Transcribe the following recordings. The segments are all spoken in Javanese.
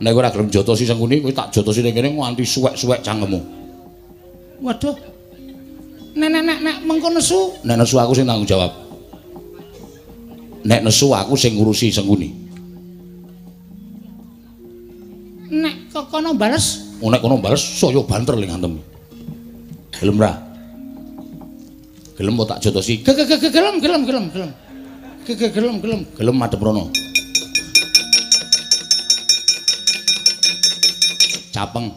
Nek ora gelem jotosi Sengkuni, kowe tak jotosi ning kene nganti suwek-suwek cangkemmu. Waduh. Nek mengko nesu. Nek nesu aku sing tanggung jawab. Nek nesu aku sing ngurusi Sengkuni. Nek kono bales. Nek kono bales saya banter ling antem. Gelem ra? Gelem kok tak jotosi. Gelem. Gelem madhep rono. Capeng.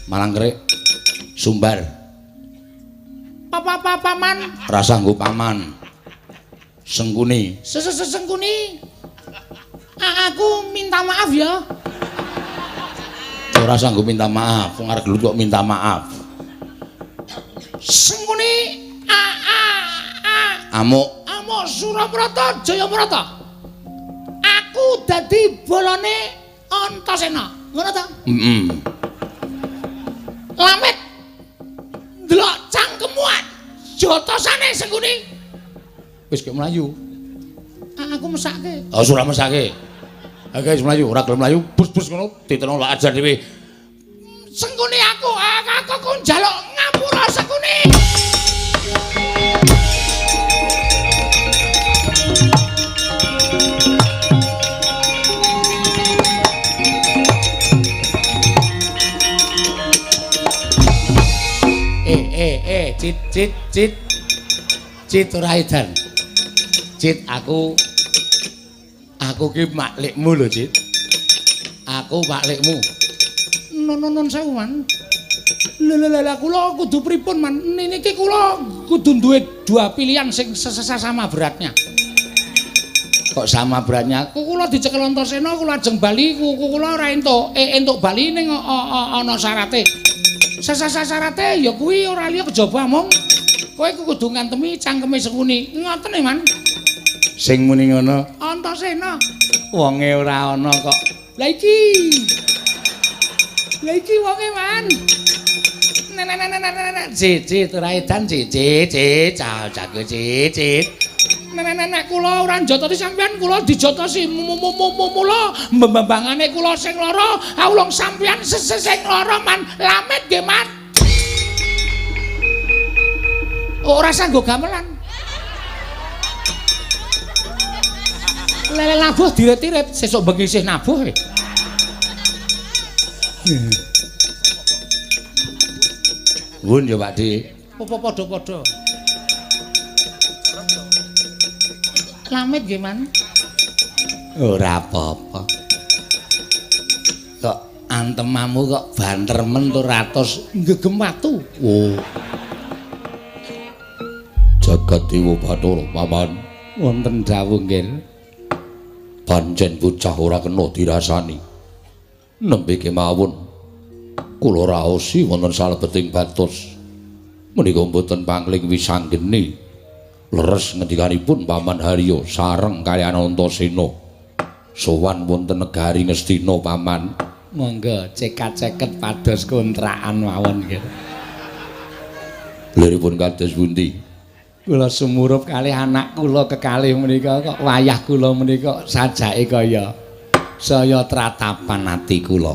Malangkerik. Sumbar. Paman. Rasa nggo paman. Sengkuni. Sengkuni. Aku minta maaf ya. Ora sanggup minta maaf, wong arep gelut kok minta maaf. Sengkuni Amuk Suraprata Jayaprata. Aku dadi bolone Antasena. Ngono ta? Heeh. Lamet ndelok cangkemuan jotosane Sengkuni. Wis kek mlayu. Aku mesake. Oh, surah mesake. Oke, wis mlayu, ora gelem mlayu, bus-bus ngono diteno lak ajar dhewe. Sengkuni aku njaluk ngapura Sengkuni. Cit ora edan. Cit aku ki maklikmu lho, Cit. Aku maklikmu. Non sewu, Man. Lha kula kudu pripun, Man? Niki kula kudu duwe dua pilihan sing sama beratnya. Kok sama beratnya? Kula dicekel Antasena, kula ajeng bali, kula ora entuk bali ning ana syarate. Sasarate ya kuwi ora liya kejaba mong kowe kudu ngantemi cangkeme Sengkuni. Ngoten e, Man. Sing muni ngono Antasena. Wonge ora ana kok. Lah iki wonge, Man. Cicit ora edan cicit, jago cicit. Nek kula ora njotosi sampean, kula dijotosi mula mbambangane kula sing lara, awulung sampean sing lara, Man. Lamet nggih, Man. Ora sanggo gamelan. Lele nabuh dirit-irit, sesuk bengi isih nabuh. Ngun ya, Pak Dik. Padha-padha. Lamet nggih, Man. Ora apa-apa. Kok antemamu kok banter men tur ratos Gegem watu. Oh. Jagat Dewa Bathara Paman, wonten dawuh nggih. Pancen bocah ora kena dirasani. Nembe kemawon kula raosi wonten salebeting batos. Menika mboten pangling wisanggeni. Leres ngendikanipun Paman Harya sareng kaliyan Antasena. Sowan wonten negari Ngastina Paman. Monggo cekat-ceket pados kontrakan mawon nggih. Liripun kados pundi? Kula sumurup kalih anak kula kekalih menika kok wayah kula menika sajake kaya saya tratapan ati kula.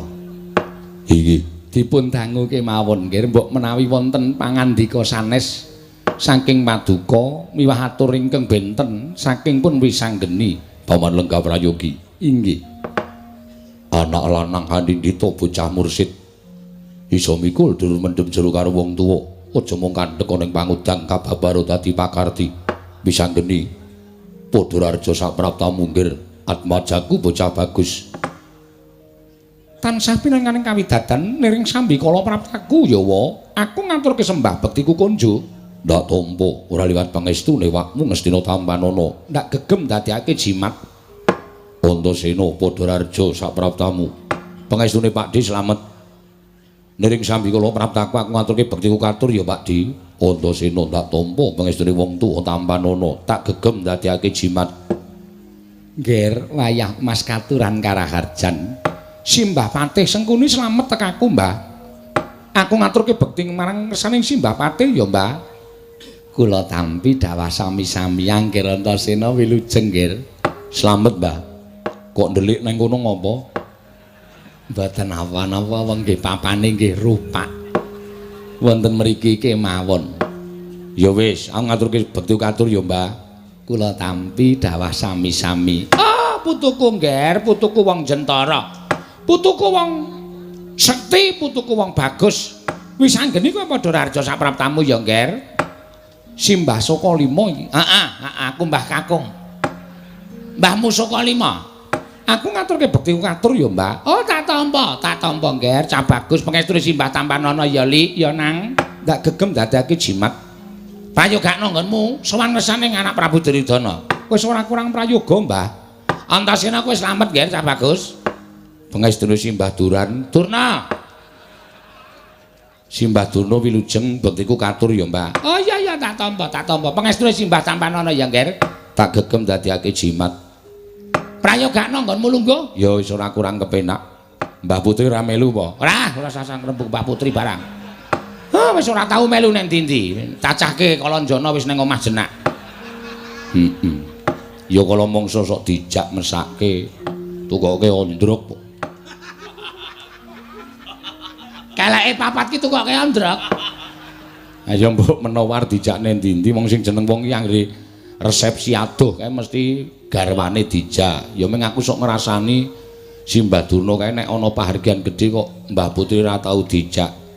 Inggih, dipun dangu kemawon nggih mbok menawi wonten pangandika sanes saking paduka miwah atur ingkang benten saking pun wisanggeni Paman Lenggah Prayogi. Inggih. Anak lanang handindita bocah mursid. Isa mikul durung mendem jero karo wong tuwa. Aja mung kandhek ning pangudang kababaro dadi pakarti. Wisanggeni padha raja saprapta munggir atmajaku bocah bagus. Tansah pinanganing kawidadan niring sambikala praptaku ya wa. Aku ngaturke sembah bektiku konjo. Ndak tampa ora liwat pangestune wakmu Ngastina Tambanana. Ndak gegem dadekake jimat. Antasena padha raja sapraptamu. Pangestune Pakdi slamet. Niring sambikala praptaku aku ngaturke bektiku katur ya Pakdi. Antasena ndak tampa pangestune wong tuwa Tambanana. Tak gegem dadekake jimat. Nggih, wayah Mas katuran Karaharjan. Simbah Patih Sengkuni slamet tekaku, Mbah. Aku ngaturke bekti marang kersaning Simbah Patih ya, Mbah. Kula tampi dawah sami-sami Angger Antasena wilujeng, nggih. Slamet, Mbah. Kok ndelik nang kono ngopo? Mboten apa-apa wong nggih papane nggih rupak. Wonten mriki kemawon. Ya wis, aku ngaturke bekti katur ya, Mbah. Kula tampi dawah sami-sami. Ah, putuku ngger, putuku wong jentara. Putuku wong sekti, putuku wong bagus. Wis anggeni kowe padha rarja sapraptamu ya, ngger. Simbah Saka Lima iki. Heeh, aku Mbah Kakung. Mbahmu Saka Lima. Aku ngaturke bekti katur ya, Mbah. Oh, tak tampa, ngger. Cah bagus pengestune Simbah Tampanana ya, Li, ya nang. Ndak gegem dadake jimat. Prayoga nggonmu sowan ngersane anak Prabu Duryudana. Wis ora kurang prayoga, Mbah. Antasena kowe slamet, ngger, cah bagus. Pengestune Simbah Durna. Simbah Durna wilujeng bektiku katur ya, Mbah. Oh iya tak tampa. Pengestune Simbah Tampanana ya, ngger. Tak gegem dadekake jimat. Prayogakno nggonmu lungguh? Ya wis ora kurang kepenak. Mbah Putri ora melu apa? Ora sasang rembug Mbah Putri barang. Ah wis ora tau melu nang ndi-ndi. Cacahke Kalanjana wis nang omah jenak. Ya kala mangsa sok dijak mesake. Tukoke ondrok. Keleke papat ki tukoke ondrok. Ayo mbok menawar dijak nang ndi-ndi wong sing jeneng wong ki anggere resepsi adoh kae mesti garwane dijak. Ya meng aku sok ngrasani Simbah Durna kae nek ana pahargyan gedhe kok Mbah Putri ora tau dijak.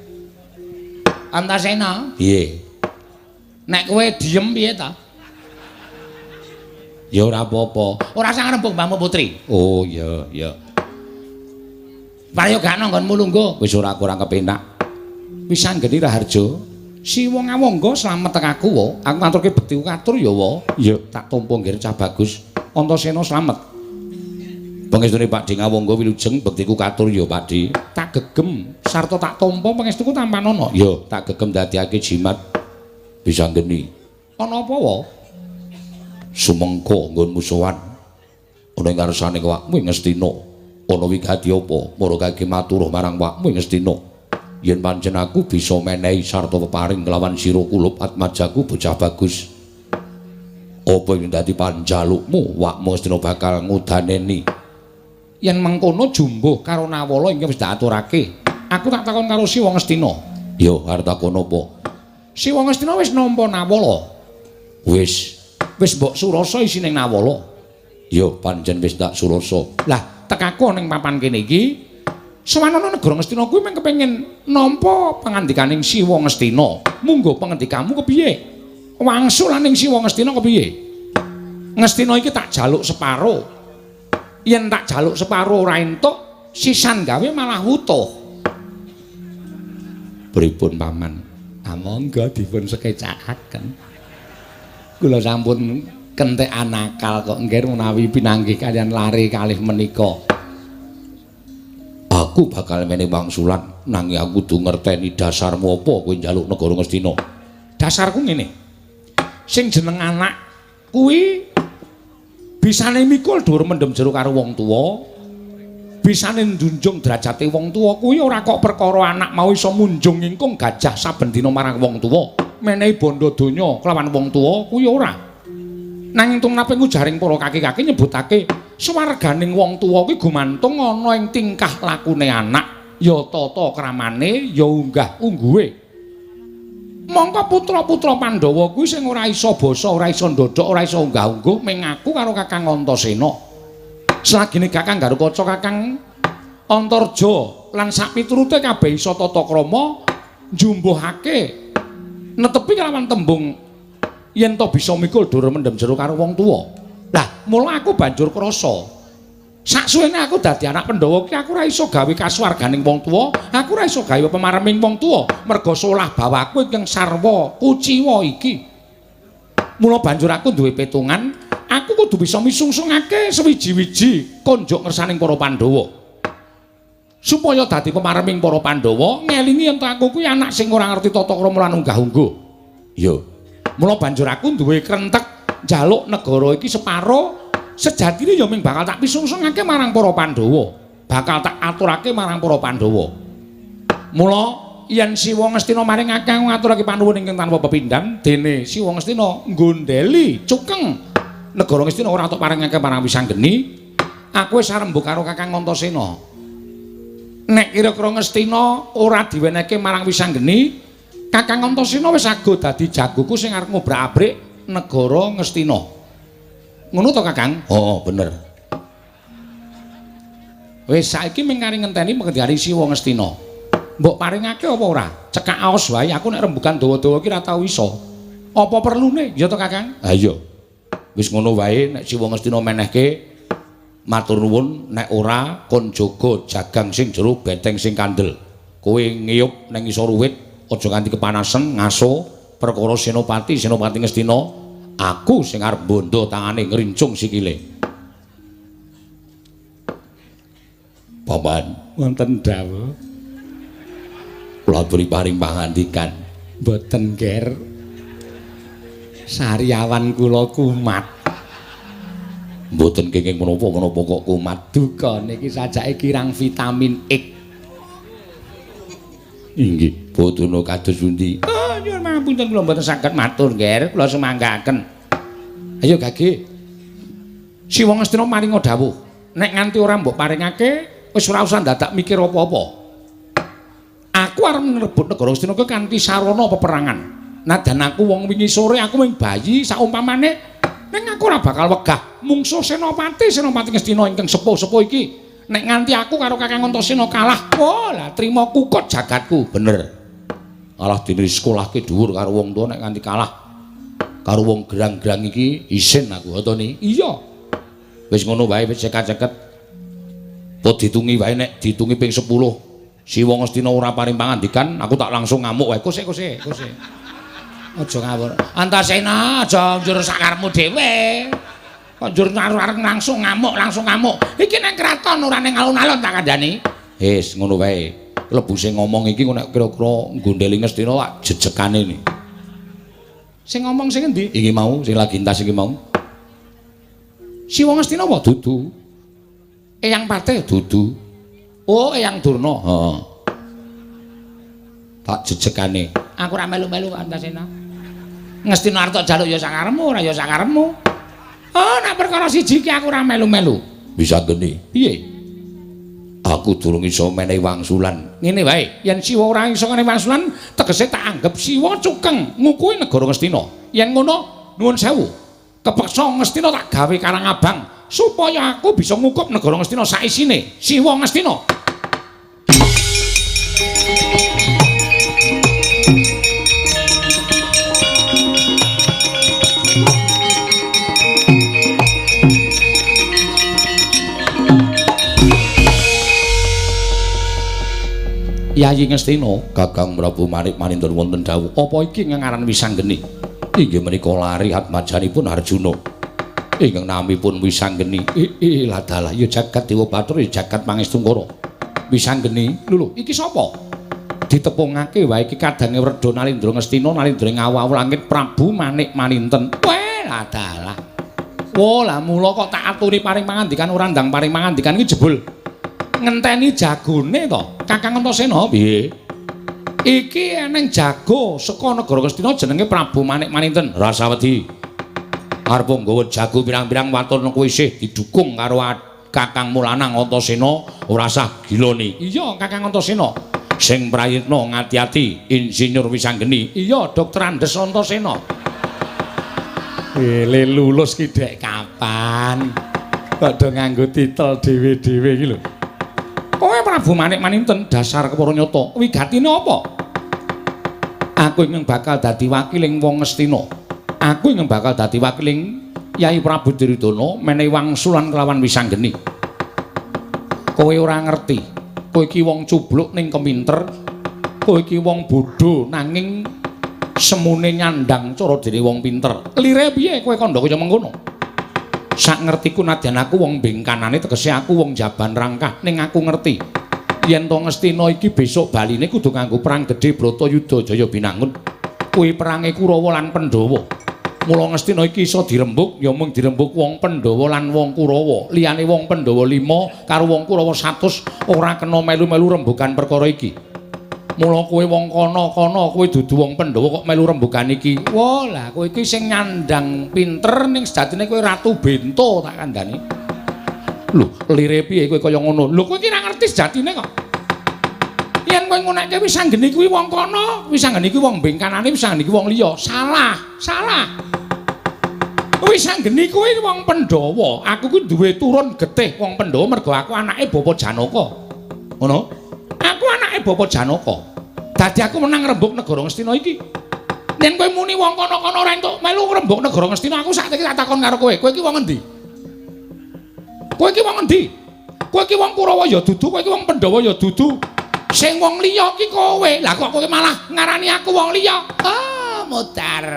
Antasena? Piye? Nek kowe diem piye ta? Ya ora apa-apa. Ora sang rembug Mbahmu Putri. Oh iya. Prayogakno nggonmu lungguh. Wis ora kurang kepenak. Wis anggeni Raharja. Si wong awangga slamet teng aku wae. Aku ngaturke bekti katur ya wae. Ya tak tampa ngger cah bagus. Antasena slamet. Pengestune Pakde Ngawangga wilujeng bektiku katur ya Pakde. Tak gegem sarta tak tampa pengestuku Tampanana. Ya tak gegem dadekake jimat bisa geni. Ana apa wae? Sumengka nggonmu sowan. Ana ing ngarsane awakmu Ngastina. Ana wigati apa? Mara kangge matur marang awakmu Ngastina. Yen pancen aku bisa menehi sarta peparing kelawan sira kulup atmajaku bocah bagus. Apa ing dadi panjalukmu wakmu Astina bakal ngudaneni. Yen mengkono jumbuh karo Nawala ing wis diaturake. Aku tak takon karo Siwa Ngastina. Ya, arep takon apa? Siwa Ngastina wis nampa Nawala. Wis mbok surasa isine Nawala. Ya, pancen wis tak surasa. Lah, tekaku ning papan kene iki sawanana negara Ngastina kuwi mung kepengin nampa pangandikaning Siwa Ngastina. Munggo pangendikamu kepiye? Wangsulaning Siwa Ngastina kepiye? Ngastina iki tak jaluk separo. Yen tak jaluk separo ora entuk, sisan gawe malah wutuh. Pripun paman? Monggo dipun sekecakaken. Kula sampun kentekan akal kok nggih menawi pinanggih kalian lare kalih menika. Aku bakal menehi wangsulan nanging aku kudu ngerteni dasarmu apa kowe njaluk negara Ngastina. Dasarku ngene. Sing jeneng anak kuwi bisane mikul dhuwur mendem jero karo wong tuwa. Bisane njunjung derajate wong tuwa kuwi ora kok perkara anak mau iso munjung ingkung gajah saben dina marang wong tuwa. Menehi bondo donya kelawan wong tuwa kuwi ora. Nanging tumraping ujaring para kaki-kaki nyebutake swarganing wong tuwa kuwi gumantung ana ing tingkah lakune anak, ya tata kramane, ya unggah-ungguhe. Mongko putra-putra Pandhawa kuwi sing ora iso basa, ora iso ndodhok, ora iso unggah-ungguh mengaku karo Kakang Antasena. Selagine Kakang Garukaca, Kakang Antarja lan sak piturute kabeh iso tata krama njumbuhake netepi kelawan tembung yen to bisa mikul dhuwur mendem jero karo wong tuwa. Lah, mula aku banjur krasa. Saksuwene aku dadi anak Pandhawa ki aku ora iso gawe kasuwarganing wong tuwa, aku ora iso gawe pemareming wong tuwa merga solah bawaku ing sarwa kuciwa iki. Mula banjur aku duwe petungan, aku kudu bisa misungsungake sewiji-wiji konjuk ngersaning para Pandhawa. Supaya dadi pemareming para Pandhawa, ngelingi yen aku kuwi anak sing ora ngerti tata krama lan unggah-ungguh. Ya. Mula banjur aku duwe krentek njaluk negara iki separo. Sejatine ya mung bakal tak pisungsungake marang para Pandhawa, bakal tak aturake marang para Pandhawa. Mula yen Siwa Ngastina maringake ngaturake panuwun ingkang tanpa pepindhan, dene Siwa Ngastina nggondheli cukeng negara Ngastina ora tok paringake marang Wisanggeni, Aku wis arembuk karo Kakang Antasena. Nek kira-kira Ngastina ora diwenehke marang Wisanggeni, Kakang Antasena wis ago dadi jagoku sing arep ngobrak-abrik negara Ngastina. Ngono to, Kakang? Oh, bener. Wis saiki mung kari ngenteni pengendikane Siwa Ngastina. Mbok paringake apa ora? Cekak aos wae aku nek rembugan dawa-dawa ki ora tau iso. Apa perlune? Ya to, Kakang? Ha iya. Wis ngono wae nek Siwa Ngastina menehke matur nuwun nek ora kon jaga jagang sing jero benteng sing kandel. Kowe ngiyup ning isor ruwit aja nganti kepanasen ngaso perkara Senopati Ngastina. Aku sing arep bondo tangane ngrincung sikile. Paman, Wonten dawuh. kula aturi paring pangandikan. Mboten, Ger. Sariawan kula kumat. Mboten kenging menapa kok kumat. Duka niki sajake kirang vitamin X. Inggih, bodono kados pundi? Oh, nyuwun pangapunten kula mboten saged matur, Ger. Kula semanggaken. Ayo, Gage. Siwa Ngastina maringa dawuh. Nek nganti ora mbok paringake, wis ora usah dadak mikir apa-apa. Aku arep ngrebut negara Ngastina kuwi kanthi sarana peperangan. Nadan aku wong wingi sore aku mung bayi saumpamane ning aku ora bakal wegah mungsuh Senopati Ngastina ingkang sepuh-sepuh iki. Nek nganti aku karo Kakang Antasena kalah, wah lah trima kukut jagatku. Bener. Alah dene sekolahke dhuwur karo wong tuwa nek nganti kalah karo wong gerang-gerang iki isin aku otone. Iya. Wis ngono wae wis ceket-ceket. Po ditungi wae nek ditungi ping 10. Siwa Ngastina ora paring pangandikan, aku tak langsung ngamuk wae. Kose. Aja ngawur. Antasena aja njur sakarepmu dhewe. Kok njur arep langsung ngamuk. Iki nang kraton ora ning alun-alun tak kandhani. Wis ngono wae. Lebu sing ngomong iki nek kira-kira nggondeli Ngastina lak jejekane ni. Sing ngomong sing endi? Iki mau sing lagi entas iki mau. Siwa Ngastina apa? Dudu. Eyang Pate? Dudu. Oh, Eyang Durna. Heeh. Tak jejekane. Aku ora melu-melu Antasena. Ngastina arep jaluk ya sakarepmu, ora ya sakarepmu. Oh, nek perkara siji iki aku ora melu-melu. Wisanggeni. Piye? Aku durung iso menehi wangsulan. Ngene wae, yen Siwa ora iso menehi wangsulan, tegese tak anggap Siwa cukeng ngukui negara Ngastina. Yen ngono, nuwun sewu. Kepeksa Ngastina tak gawe Karang Abang supaya aku bisa ngukup negara Ngastina sak isine. Siwa Ngastina. Yayi Ngastina, Kakang Prabu Manindra wonten dawuh. apa iki ngaran Wisanggeni? Inggih menika lari atmajanipun Arjuna. Ingkang namipun Wisanggeni. Ladalah ya jagat Dewa Bathara ya jagat Pangestungkara. Wisanggeni, lho iki sapa? Ditepungake wae iki kadange Werda Nalindra Ngastina, Nalindra ngawu langit Prabu Manik Maninten. Weh, ladalah. Wah, lah mula kok tak aturi paring pangandikan ora ndang paring pangandikan iki jebul ngenteni jagone to. Kakang Antasena piye? Iki eneng jago saka negara Ngastina jenenge Prabu Manik Maninten. Rasa wedi. Arep nggawa jago pirang-pirang watur kowe isih didukung karo Kakang Mulanang Antasena ora usah gilone. Iya, Kakang Antasena. Sing prayitna ngati-ati Insinyur Wisanggeni. Iya, Dokter Andes Antasena. Le lulus ki dek kapan? Kok do nganggo titel dhewe-dhewe iki lho. Kowe Prabu Manik Maninten dasar kepara nyata. Wigatine apa? Aku ingkang bakal dadi wakiling wong Ngastina. Aku ingkang bakal dadi wakiling Yai Prabu Duryudana menehi wangsulan kelawan Wisanggeni. Kowe ora ngerti. Kowe iki wong cubluk ning keminter. Kowe iki wong bodho nanging semune nyandang cara dene wong pinter. Lire piye kowe kandha kaya mengkono? Sak ngertiku nadyan aku wong bengkanane tegese aku wong jaban rangkah ning aku ngerti yen to Ngastina iki besok baline kudu nganggo perang gedhe Bratayuda Jaya Binangun. Kuwi perange Kurawa lan Pandhawa. Mula Ngastina iki iso dirembuk ya mung dirembuk wong Pandhawa lan wong Kurawa. Liyane wong Pandhawa 5 karo wong Kurawa 100 ora kena melu-melu rembugan perkara iki. Mula kowe wong kono-kono kowe dudu wong Pandhawa kok melu rembugan iki. Wah, lah kowe iki sing nyandang pinter ning sejatine kowe Ratu Bento tak kandhani. Lho, lire piye kowe kaya ngono? Lho, kowe iki ra ngerti sejatine kok. Yen kowe nguneke Wisanggeni kuwi wong kono, Wisanggeni kuwi wong bengkanane, Wisanggeni kuwi wong liya. Salah, salah. Wisanggeni kuwi wong Pandhawa. Aku kuwi duwe turun getih wong Pandhawa mergo aku anake Bapa Janaka. Ngono? Aku anake Bapa Janaka. Dadi aku menang rembug negara Ngastina iki. Yen kowe muni wong kono-kono ora entuk melu rembug negara Ngastina, aku saiki tak takon karo kowe. Kowe iki wong endi? Kowe iki wong endi? Kowe iki wong Kurawa ya dudu, kowe iki wong Pandhawa ya dudu. Sing wong liya iki kowe. Lah kok kowe malah ngarani aku wong liya? Oh, mutar.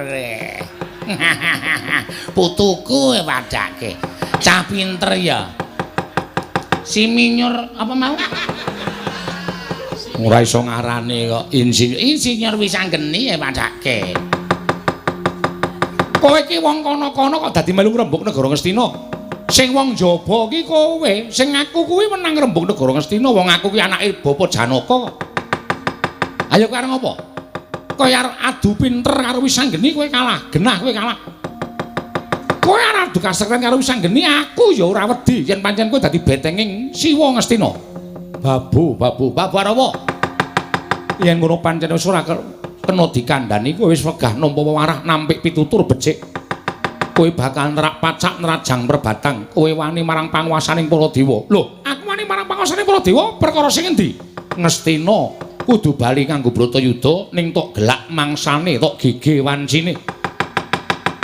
Putuku padake. Cah pinter ya. Si Minyur apa mau? Ora iso ngarani kok insinyur Wisanggeni padake. Kowe iki wong kono-kono kok dadi melu rembug negara Ngastina. Sing wong jaba iki kowe, sing aku kuwi menang rembug negara Ngastina, wong aku kuwi anake Bapa Janaka. Ayo kowe arep ngopo? Kowe arep adu pinter karo Wisanggeni kowe kalah, genah kowe kalah. Kowe arep adu kasrekten karo Wisanggeni, aku ya ora wedi yen pancen kowe dadi betenging Siwa Ngastina. Babu apa? Yen ngono pancen wis ora kena dikandhani kowe wis wegah nampa warah nampik pitutur becik. Kowe bakal nerak pacak nerajang perbatang. Kowe wani marang panguwasaning para dewa. Lho, aku wani marang panguwasaning para dewa perkara sing endi? Ngastina kudu bali kanggo Bratayuda ning tok gelak mangsane, tok gege wancine.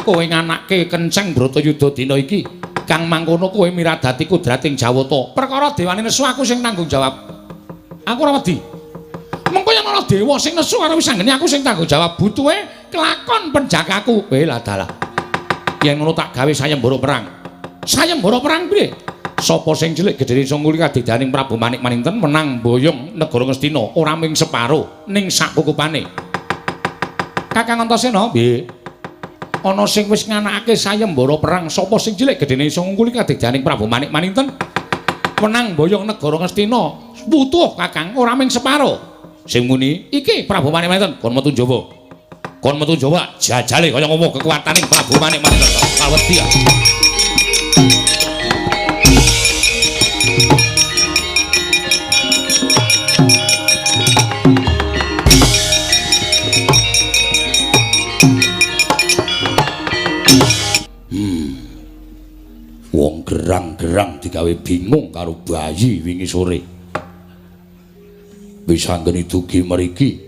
Kowe nganake kenceng Bratayuda dina iki. Kang mangkono kowe miradati kudrating Jawata. Perkara dewane nesu aku sing tanggung jawab. Aku ora wedi. Mengko yen ana dewa sing nesu karo Wisanggeni aku sing tanggung jawab. Butuhe kelakon penjagaku. Lah dalah. Yen ngono tak gawe sayembara perang. Sayembara perang piye? Sapa sing cilik gedene Sangkuli kadidaning Prabu Manik Maninten menang boyong negara Ngastina ora ming separo ning sak kukupane. Kakang Antasena piye? Ana sing wis nganakake sayembara perang sapa sing cilik gedene Sangkuli kadidaning Prabu Manik Maninten menang boyong negara Ngastina. Putuh Kakang ora ming separo. Sing muni iki Prabu Manik Maninten kon metu Jawa. Kon metu Jawa jajale kaya ngopo kekuataning Prabu Manik Maninten kawedhi. Wong gerang-gerang digawe bingung karo bayi wingi sore. Wisanggeni dugi mriki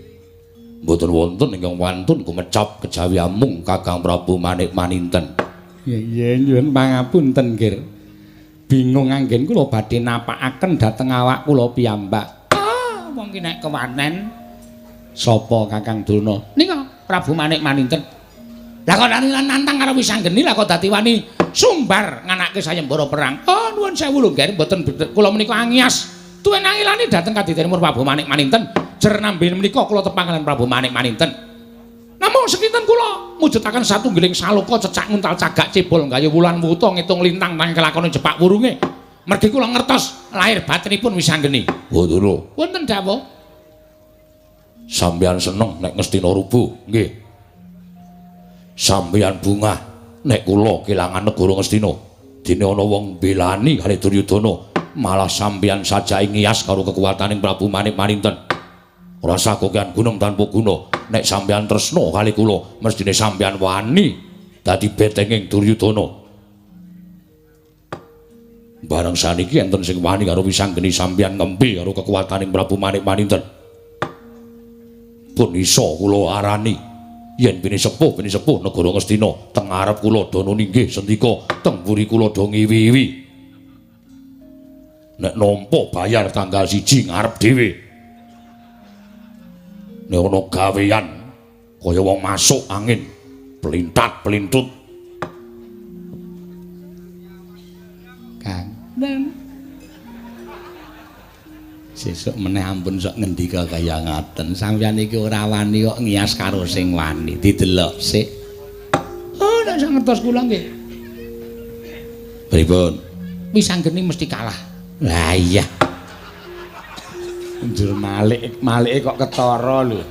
mboten wonten ingkang wantun kumecap kejawi amung Kakang Prabu Manik Maninten. Iya nyuwun pangapunten, Nggih. Bingung anggen kula badhe napakaken dhateng awak kula piyambak. Ah, wong ki nek kewanen sapa Kakang Durna? Nika Prabu Manik Maninten. Lah kok nantang karo Wisanggeni lah kok dadi wani sumbar nganake sayembara perang. Oh, nuwun sewu lho, Nggih, mboten kula menika angias. Tuwe nangilani dhateng kadidanipun Prabu Manik Maninten. Jer nambe menika kula tepang kaliyan Prabu Manik Maninten. Namung sekinten kula mujudaken satunggiling saloka cecak nguntal cagak cebol gaya wulan wuta ngitung lintang tang kelakone jepak wurunge. Mergi kula ngertos lahir batinipun Wisanggeni. Wonten. Wonten dawuh. Sampeyan seneng nek Ngastina rubuh, nggih. Sampeyan bungah nek kula kelangan negara Ngastina. Dene ana wong belani kalih Duryudana, malah sampeyan sajae ngias karo kekuwataning Prabu Manik Maninten. Ora sakokean gunung tanpa guna. Nek sampeyan tresna kali kula, mestine sampeyan wani dadi betenging Duryudana. Bareng saniki enten sing wani karo Wisanggeni sampeyan ngembe karo kekuwataning Prabu Manik Maninten. Pun iso kula arani yen bini sepuh negara Ngastina teng ngarep kula dana ninggih sendika teng mburi kula do ngiwi-iwi. Nek nampa bayar tanggal 1 ngarep dhewe. Nek ana gawean kaya wong masuk angin, pelintat-pelintut. Kang, sesuk meneh ampun sok ngendika kaya ngaten. Sampeyan iki ora wani kok ngias karo sing wani. Didelok sik. Oh, nek sak ngertos kula nggih. Pripun? Wisanggeni mesti kalah. Lah iya. Njur malike kok ketara lho.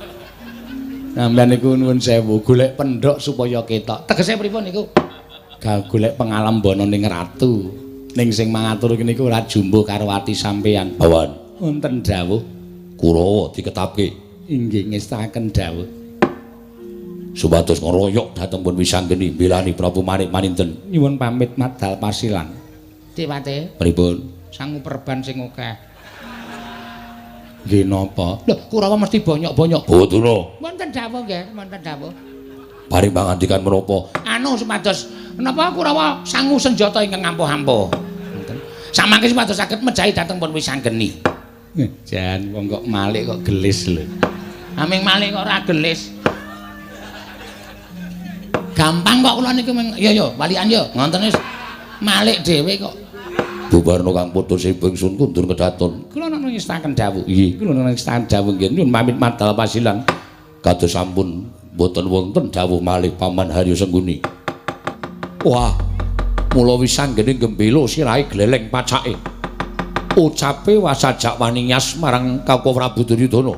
Sampeyan niku nuwun sewu golek pendhok supaya ketok. Tegese pripun niku? Golek pengalambana ning ratu. Ning sing mangatur niku ora jumbo karo ati sampeyan. Bawan, Wonten dawuh Kurawa diketapke inggih ngestaken dawuh. supados ngeroyok dhateng pun Wisanggeni mbelani Prabu Manik Maninten. Nyuwun pamit madal pasilan. Tiwate Pripun? sangu perban sing akeh. Nggih napa? Lho, Kurawa mesti bonyok-bonyok. Boduna. Wonten dawuh nggih, wonten dawuh. Paring pangandikan menapa? Anu supados menapa Kurawa sangu senjata ingkang ampuh-ampuh. Ngoten. Samangke supados saged mejahi dhateng pun Wisanggeni. Jan wong kok Malik kok gelis lho. Aming Malik kok ora gelis. Gampang kok kula niku ya walian ya ngoten wis Malik dhewe kok. Bubarno kang putus ingsun kundur kedaton. Kula nang ngestaken dawuh. Nggih, kula nang ngestaken dawuh nggih nyuwun pamit madal pasilan. Kados sampun boten wonten dawuh malih Paman Haryo Sengguni. Wah, mula Wisanggeni gembelo sirahe gleleng pacake. Ucape wasajak wani nyas marang Kakang Prabu Duryudana.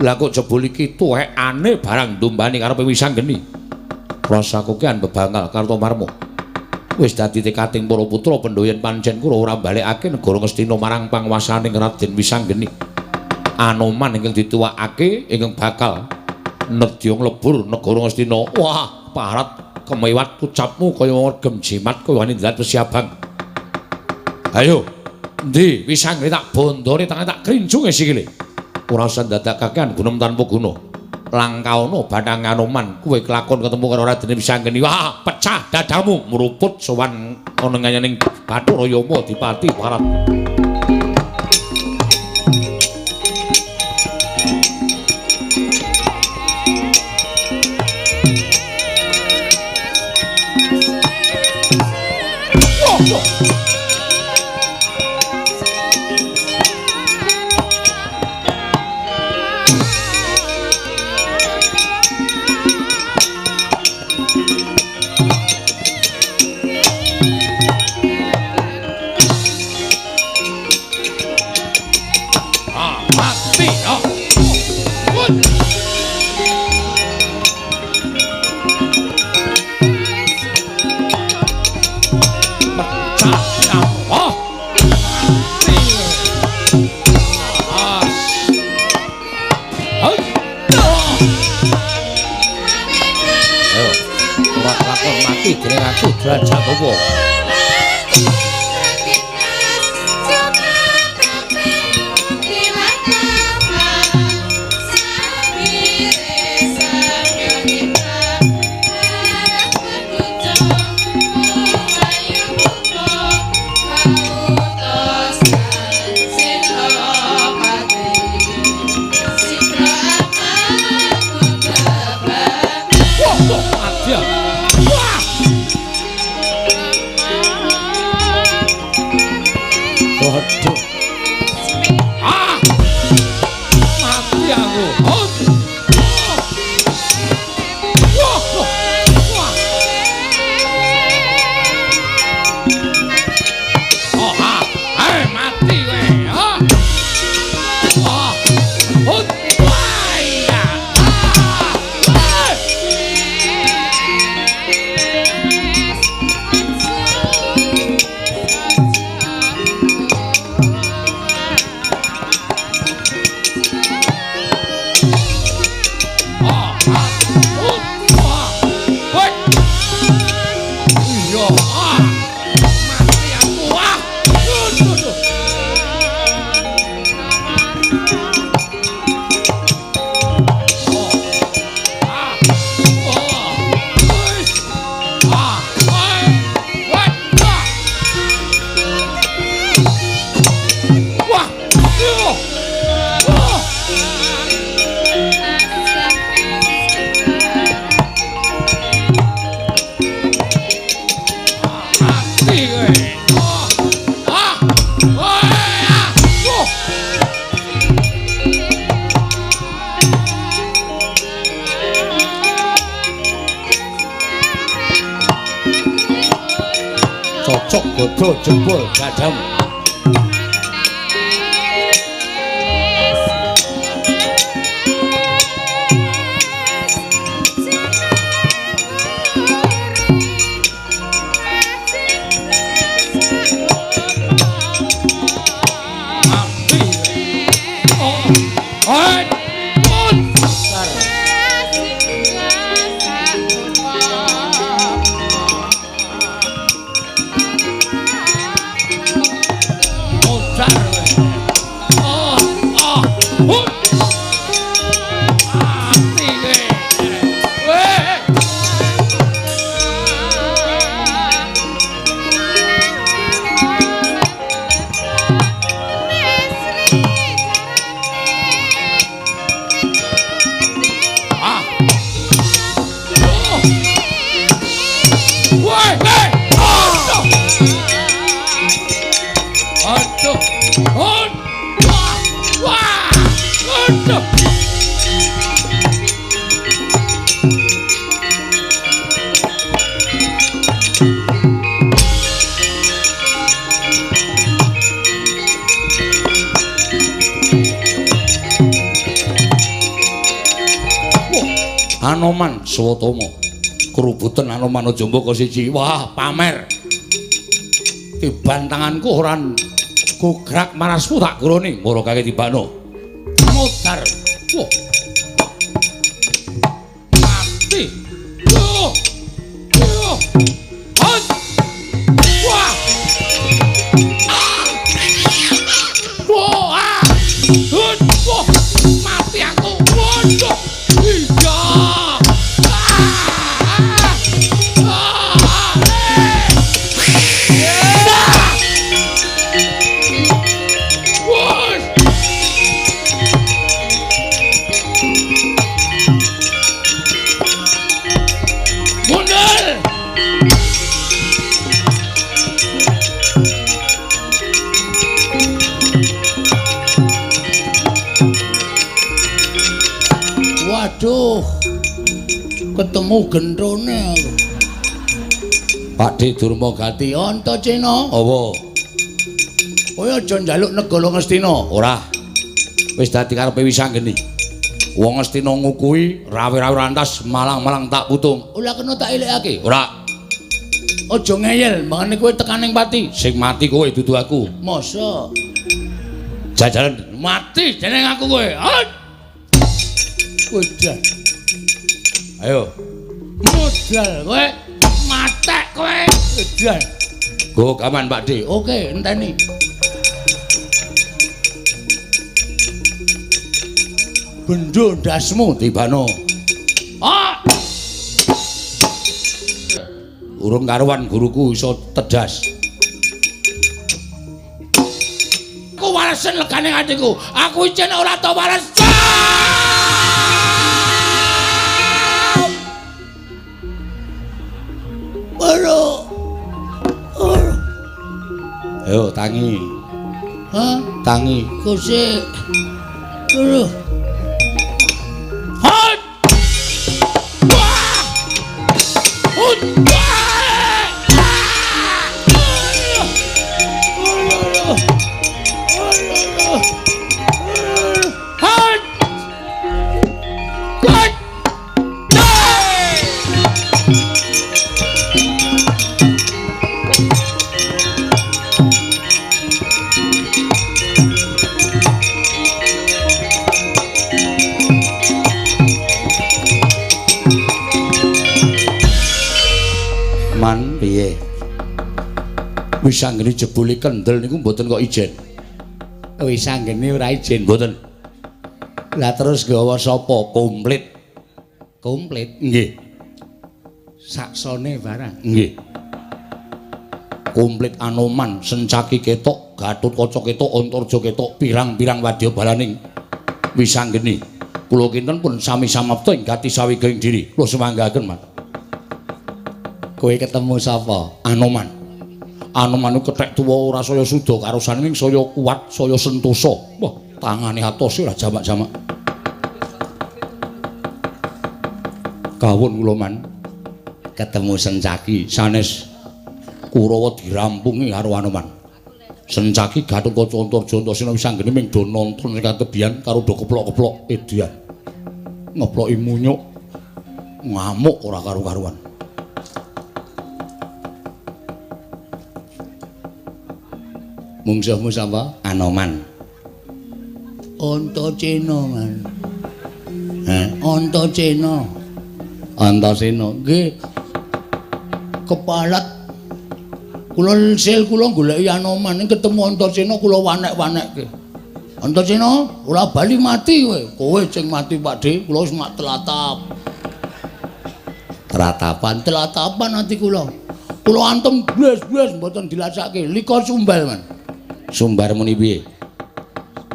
Lah kok jebul iki tuwekane barang ndombani karepe Wisanggeni. Rasaku ki an bebangal Kartomarma. Wis dadi tekating para putra pendhoyen pancen kula ora balekake negara Ngastina marang panguwasaning Raden Wisanggeni. Anoman ingkang dituwakake ingkang bakal nedya nglebur negara Ngastina. Wah, parat kemewat ucapmu kaya wergem jimat kaya wani dalat Wesi Abang. Ayo, endi Wisanggeni tak bondone tak krinjunge sikile. Ora usah dadakaken gunem tanpa guna. Langkaono bathang Anoman kowe kelakon ketemu karo Raden Wisanggeni. Wah, pecah dadamu mruput sowan ana ngayaning Bathara Yama Dipati Parat. Derajat apa? Cocok godho jebul gadam. Anoman Swatama kerubutan Anoman Jambaka siji. Wah, pamer. Tiban tanganku ora gograk marasmu tak groni mara kake tibano. Modar. Wah. Mati. Yo. Yo. Hot. Wah. Wah. Hot. Wah. Mati aku. Waduh. Iya. Waduh, ketemu gendrone. Pakde Durmagati. Antaséna. Apa? Kowe aja njaluk negara Ngastina. Ora. Wis dadi karepe Wisanggeni. Wong Ngastina ngukui rawe-rawe rantas malang-malang tak putung. Ora kena tak elekake. Ora. Aja ngeyel, mangane kowe tekaning pati. Sing mati kowe dudu aku. Masa Jajalan mati jeneng aku kowe. Udah. Ayo. Modal kowe, matek kowe. Udah. Go kaman Pakde. Oke, enteni. Bendho ndasmu Tibano. Ah. Urung karuan guruku iso tedas. Aku walesen legane atiku. Aku ijen ora tau wales. Ayo tangi. Hah? Tangi. Kusik. Aduh. Hot. Wah. Hot. Man piye? Wisanggeni jebule kendel niku mboten kok ijen. Wisanggeni ora ijen. Mboten. Lah terus gawa sapa? Komplit. Komplit. Nggih. Saksone barang. Nggih. Komplit Anoman, Sencaki ketok, Gatotkaca ketok, Antarja ketok, pirang-pirang wadya balaning Wisanggeni. Kula kinten pun sami samapta ing gati sawijining diri. Kula semanggaken, Mas. Kowe ketemu sapa? Anoman. Anoman iku kethek tuwa ora saya suda karo saning saya kuat, saya sentosa. Wah, tangane atos ora jamak-jamak. Kawon kula man Ketemu Sencaki. sanes Kurawa dirampungi karo Anoman. Sencaki Gatotkaca Antarja Antasena Wisanggeni ming do nonton sing katebian karo do keplok-keplok edian. Ngeploki munyuk. Ngamuk ora karu-karuan. Mungsuhmu sapa? Anoman. Antasena, Man. Antasena. Antasena, nggih. Kepalat kula sil kula goleki Anoman ning ketemu Antasena kula wanek-wanekke. Antasena, ora bali mati kowe. Kowe sing mati, Pakde. Kula wis mak telatap. Telatapan ati kula. Kula antem blas-blas mboten dilasake. Liko sumbal, Man. Sumbar muni piye?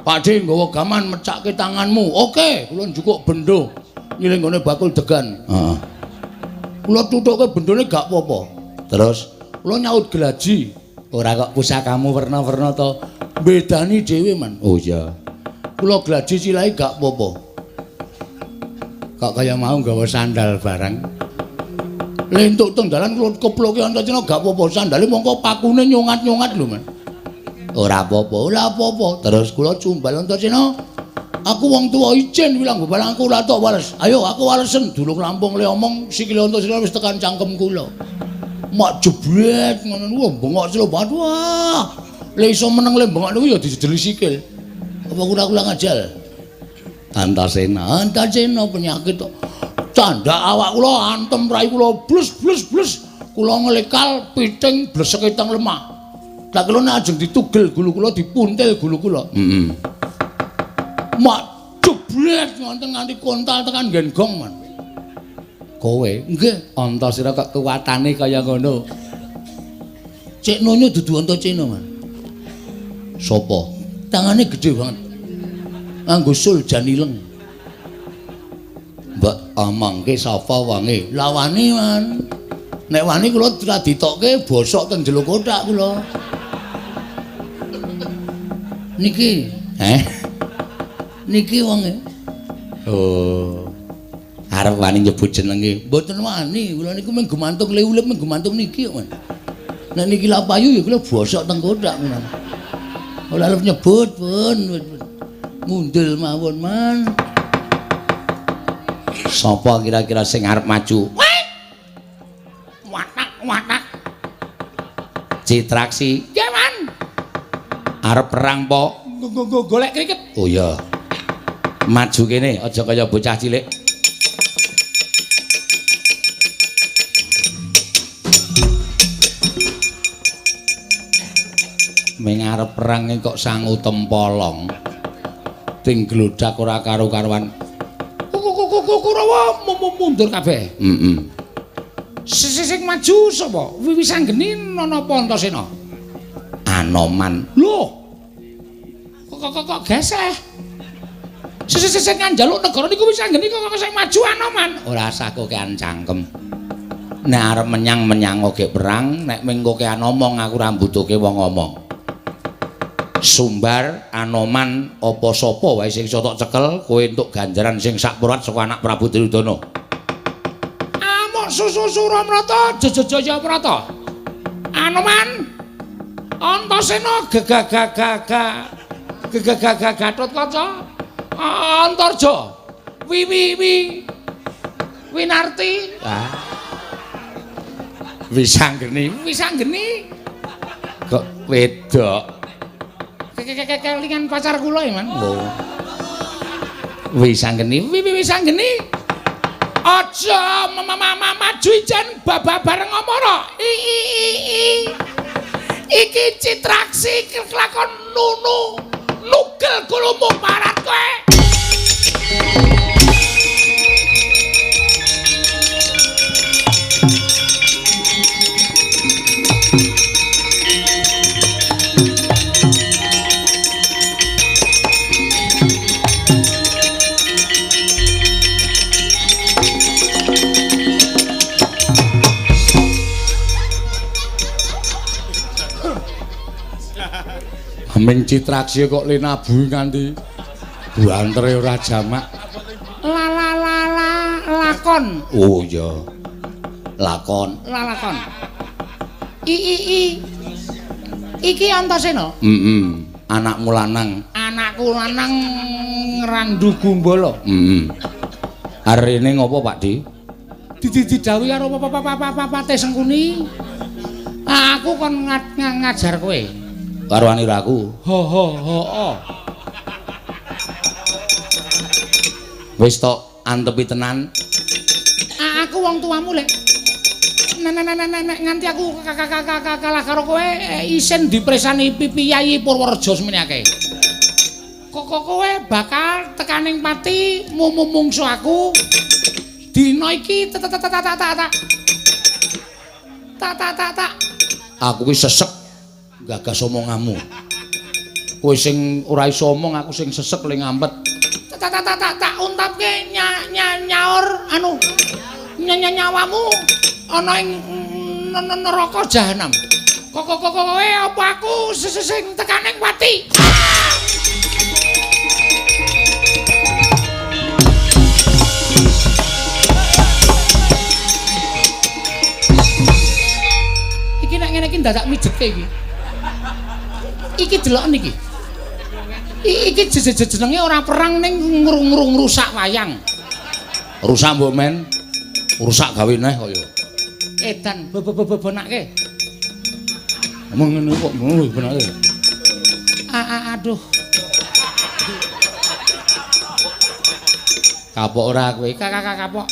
Pakde nggawa gaman mecake tanganmu. Oke, kula njukuk bendho ngiling gone bakul degan. Heeh. Kula tutuke bendhone gak apa-apa. Terus kula nyaut gelaji. Ora kok pusakamu werna-werna to. Bedani dhewe, Man. Oh iya. Kula gelaji cilahe gak apa-apa. Kok kaya mau nggawa sandal barang. Lentuk teng dalan kula keploke Antasena gak apa-apa. Sandale mongko pakune nyongat-nyongat lho, Man. Ora apa-apa. Terus kula cumbal Antasena. Aku wong tuwa ijen bilang balangku ora tok wales. Ayo aku walesen durung rampung le omong sikile Antasena wis tekan cangkem kula. Mak jebret ngono niku bengok selo banget. Wah. Le iso meneng le bengok niku ya dijedeli sikil. Apa kula ngajal? Antasena penyakit tok. Candak awak kula antem rai kula blus. Kula nglekal piting bleseke teng lemah. Tak kula nek ajeng ditugel gulu kula dipuntil gulu kula. Mak jebret ngonten nganti kontal tekan genggong, Man. Kowe nggih Antasena kok kuwatane kaya ngono. Cek nonyo dudu Antasena, Man. Sopo? Tangane gedhe banget. Nganggo sul janileng. Mbak amangke sapa wange? Lawani, Man. Nek wani kula ora ditokke bosok teng jero kotak kula. Niki, niki wonge. Oh. Arep wani nyebut jenenge. Mboten wani, kula niku mung gumantung liwulip mung gumantung niki kok, Man. Nek niki lak payu ya kula bosok teng kotak, Man. Ora arep nyebut, pun. Mundel mawon, Man. Sapa kira-kira sing arep maju? Watak. Citraksi. Nggih, Man. Arep perang po? Golek kriket. Oh iya. Maju kene, aja kaya bocah cilik. Ming arep perang kok sangu tempolong. Ting glodak ora karo-karuan. Kurawa mundur kabeh. Sing maju sapa? Wiwisanggeni napa Antasena? Anoman. Lho. Kok geseh. Sing njaluk negara niku wisanggeni kok sing maju Anoman. Ora sakokean cangkem. Nek arep menyang oke perang, nek mengkoke anomong aku ra mbutuhke wong ngomong. Sumbar Anoman apa sapa wae sing iso tok cekel kowe entuk ganjaran sing sakpurat saka anak Prabu Duryudana. Amuk susu Suramrata Jajaya Prata. Anoman Antasena gegagaga Gatotkaca Antarja Winarti Wisanggeni kok wedok kelingan pacar kula ya, Man. Oh. Wisanggeni aja maju ijen bareng ngomoro. Iki Citraksi kelakon nugel kulumu parat kowe. Ming Citraksi kok linabu nganti buantere ora jamak. Lakon. Oh iya. Lakon. Iki Antasena? Anakmu lanang. Anakku lanang Randu Gumbala. Arene ngopo, Pakdi? Didhawuhi karo Papate Sengkuni. Aku kon ngajar kowe. Karo anirku. Wis tok antepi tenan. Aku wong tuamu lek. Nek nganti aku kalah karo kowe isin dipresani Pipiyai Purworejo semene akeh. Kok kowe bakal tekaning pati mumungsu aku dina iki tak. Aku ki sesek gagas omonganmu. Kowe sing ora iso omong, aku sing sesek le ngampet. Tak untapke nyaur anu nyawamu ana ing neraka jahanam. Kok kowe apa aku sing tekaning pati? Iki nek ngene iki dadak mijeke iki. Iki deloken iki. Iki jenenge ora perang ning ngrusak wayang. Rusak mbok men. Rusak gawe neh kaya. Edan benake. Emang ngene kok ngono benake. Aduh. Kapok ora kowe? Kapok.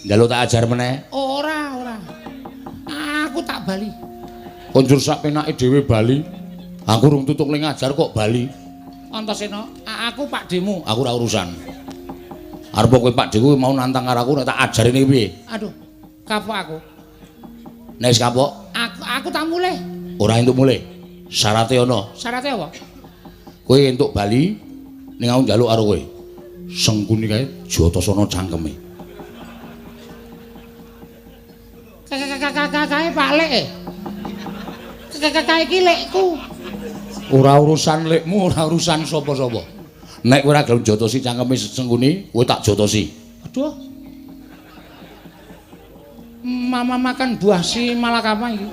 Njaluk tak ajar meneh. Ora. Aku tak bali. Konjur sak penake dhewe bali. Aku rung tutuk ning ngajar kok bali. Antasena, aku Pak Demu. Aku ora urusan. Arep kowe Pak Deku mau nantang karo aku nek tak ajarine piye? Aduh, kapok aku. Nek wis kapok, aku tak mulih. ora entuk mulih. Syarate ana. Syarate apa? Kowe entuk bali ning aku njaluk karo kowe. Sengkuni kae Jatasana cangkeme. Kae Pak Lek. Kae iki lekku. Ora urusan lekmu, ora urusan sapa-sapa. Nek kowe ora gelem jotosi cangkeme Sengkuni, kowe tak jotosi. Aduh. Mama makan buah si malakama iki.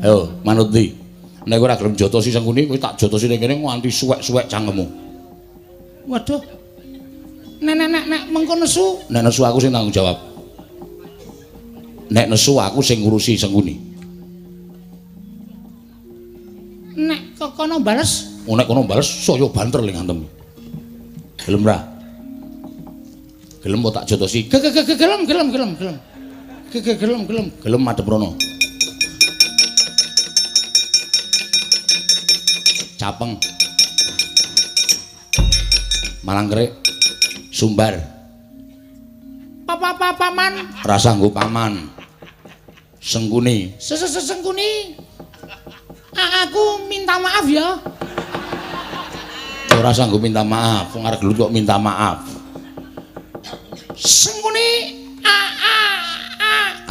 Ayo, manut ndi? Nek kowe ora gelem jotosi Sengkuni, kowe tak jotosi ning kene nganti suwek-suwek cangkemmu. Waduh. Nek mengko nesu. Nek nesu aku sing tanggung jawab. Nek nesu aku sing ngurusi Sengkuni. Nek kono bales. Nek kono bales saya banter ling antem. Gelem ra? Gelem kok tak jotosi. Gelem. Gelem madhep rono. Capeng. Malangkrek. Sumbar. Paman. Rasa nggo paman. Sengkuni. Sengkuni. Aku minta maaf ya. Ora sanggup minta maaf, wong arep gelut kok minta maaf. Sengkuni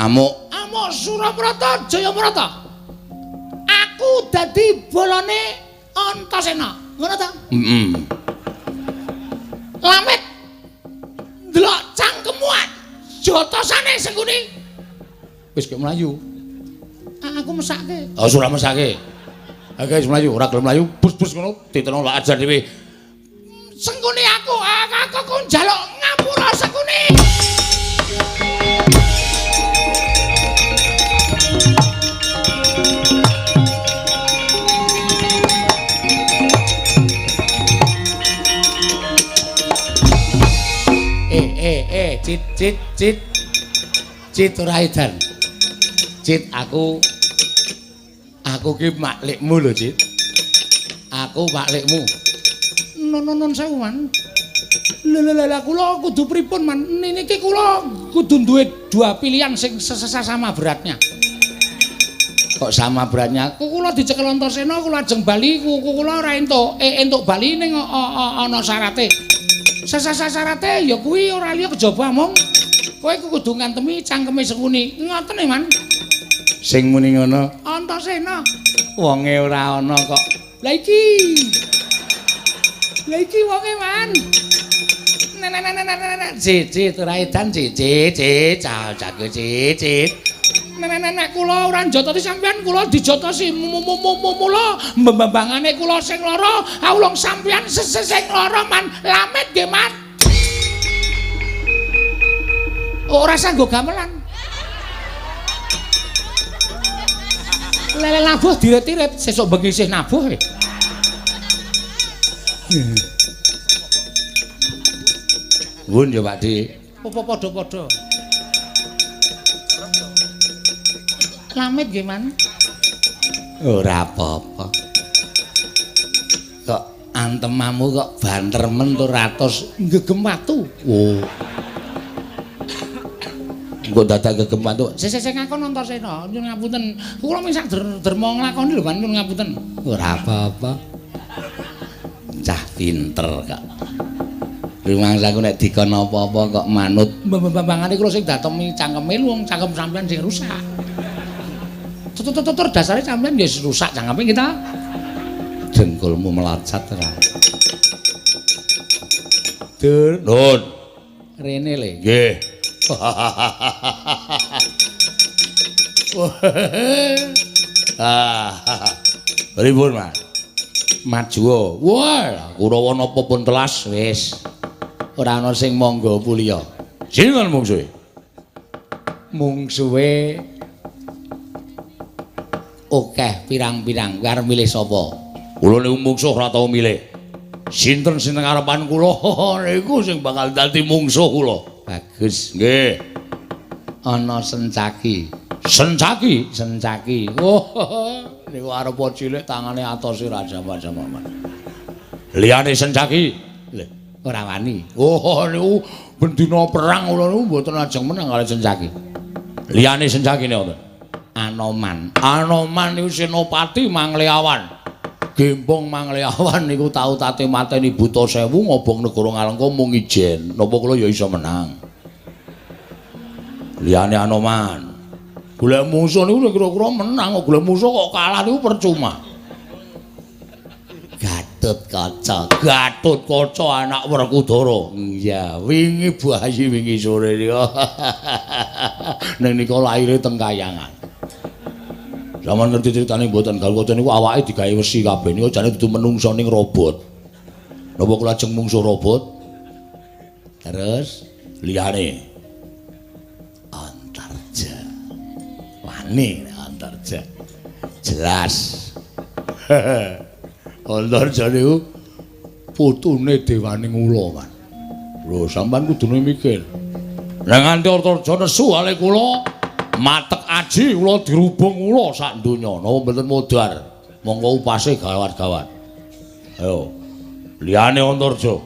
Amuk Suraprata Jayaprata. Aku dadi bolone Antasena. Ngono ta? Heeh. Lamet. Delok cangkemuan. Jotosane Sengkuni. Wis kek mlayu. Aku mesake. Oh, ora mesake. Oke, wis mlayu, ora gelem mlayu, bus-bus ngono, ditelong lak ajar dhewe. Sengkuni aku njaluk ngapura Sengkuni. Cit ora edan. Cit aku ki maklikmu lho, Cit. Aku maklikmu. Non sewu, Man. Lah kula kudu pripun, Man? Niki kula kudu duwe dua pilihan sing sama beratnya. Kok sama beratnya? Kula dicekel Antasena, kula ajeng bali, kula ora entuk bali ning ana syarate. Sasarate ya kuwi ora liya kejaba mong kowe kudu ngantemi cangkeme Sengkuni. Ngoten e, Man. Sing muni ngono Antasena. Wonge ora ana kok. Lah iki wonge, Man. Cicit ora edan cicit, jago cicit. Nek kula ora njotosi sampean, kula dijotosi. Mula mbambangane kula sing lara, awulung sampean sing lara, Man. Lamet nggih, Man. Ora sanggo gamelan. Lele nabuh diret-iret, sesuk bengi isih nabuh. Nuwun ya Pakde. Apa padha-padha. Lamit nggih, Man. Ora apa-apa. Kok antemamu kok banter men tur ratos Gegem watu. oh engko dadak gegem watu Sing ngakon Antasena, nyuwun ngapunten. Kula mung sak derma nglakoni lho, Man, nyuwun ngapunten. ora apa-apa cah pinter kok rumangsaku nek dikon apa-apa kok manut Mbambangane kula sing datemi cangkeme wong cangkem sampean sing rusak. Tutur dasare sampean ya rusak cangkeme kita. dengkulmu melacat ora Dur nun Rene le. nggih Pripun, Mas? Maju. Wah, Kurawa napa pun telas wis. Ora ana sing mangga pulya. Sinten mungsuhe? Mungsuhe akeh pirang-pirang arep milih sapa? Kula niku mungsuh ora tau milih. Sinten sing ngarepan kula niku sing bakal dadi mungsuh kula. Bagus. Nggih. Ana Sencaki. Sencaki. Sencaki. Oh, Niku arepa cilik tangane atose Raja Pajaman. Liyane Sencaki. Lho, ora wani. oh niku bendina perang kula niku mboten ajeng menang kali Sencaki. Liyane Sencaki ne wonten. Anoman. Anoman niku senopati Mangleawan. Gembong Mangleawan niku tau tate mateni buta 1000 ngobong negara Ngalengka mung ijen. Napa kula ya iso menang. Liyane Anoman. Golek musuh niku kira-kira menang, kok golek musuh kok kalah niku percuma. Gatut Kaca anak Werkudara. Iya, wingi bayi wingi sore niku. Ning nika laire teng Kayangan. Zaman ngerti critane mboten Galwaca niku awake digawe wesi kabeh niku jane dudu menungso ning robot. Napa kula ajeng mungsuh robot? Terus liyane Antarja. Wani Antarja. Jelas. Antarja niku putune dewaning ula, Man. Lho, sampean kudune mikir. Nek nganti Antarja nesu ale kula matek aji kula dirubung ula sak donya. Napa mboten modar? Monggo upase gawat-gawat. Ayo. Liyane Antarja.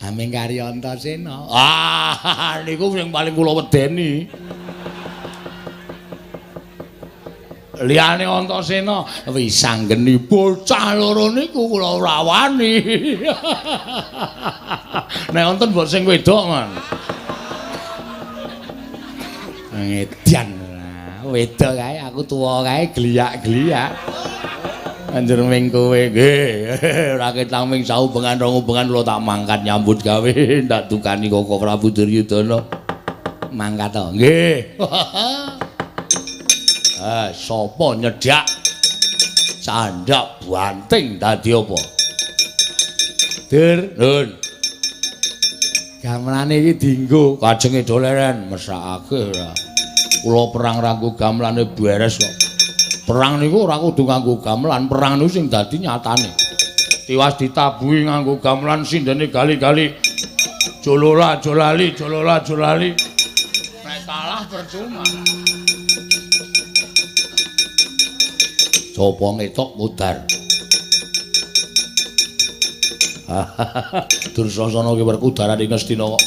Aming kari Antasena. Ah, niku sing paling kula wedeni. Liyane Antasena wis anggeni bocah loro niku kula ora wani. Nek wonten mbok sing wedok, Man. Ngedian. Wedok kae aku tuwa kae gliyak-gliyak. Anjur ming kowe Nggih, ora ketang ming saubengan rong ubengan kula tak mangkat nyambut gawe ndak tukani Koko Prabu Duryudana. mangkat to. Nggih. Sapa nyedak candak banting dadi apa? Dur, Nun, gamelane iki dienggo. kajenge doleren mesakake ora. Kula perang ranggo gamelane beres kok. Perang niku ora kudu nganggo gamelan, perang niku sing dadi nyatane. Tiwas ditabuhi nganggo gamelan sindene gali-gali. Jolola jolali. Nek kalah percuma. Sapa ngetok mudar. Dursasana ki Werkudara ing Ngastina kok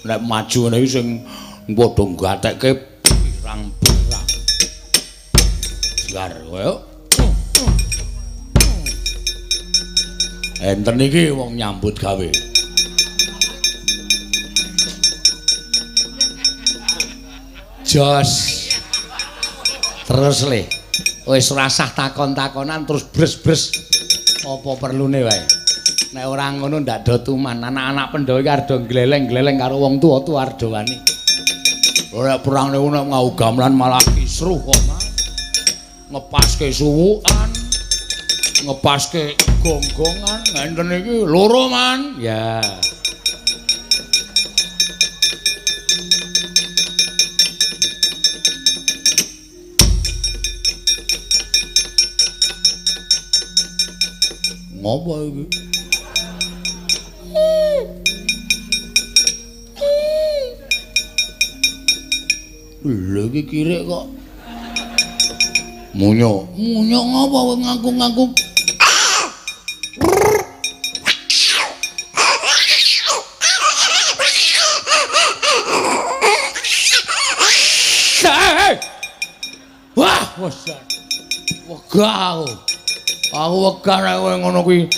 nek maju ngene iki sing padha gatekke pirang-pirang. Jar kowe. Enten iki wong nyambut gawe. Jos. Terus le. Wis rasah takon-takonan terus bres-bres. Apa perlune wae. Nek ora ngono ndak do tuman. Anak-anak Pandhawa iki ardo gleleng-gleleng karo wong tuwa-tuwa ardo wani. Ora perang niku nek ngau gamelan malah kisruh kok, Mas. Ngepaske suwukan, ngepaske gonggongan, ngenten iki loro, Man. Ya. Ngopo iki? Lho iki kirik kok. Munyuk. Munyuk ngapa kowe ngaku-ngaku? Wah, wegah aku. Aku wegah nek kowe ngono kuwi.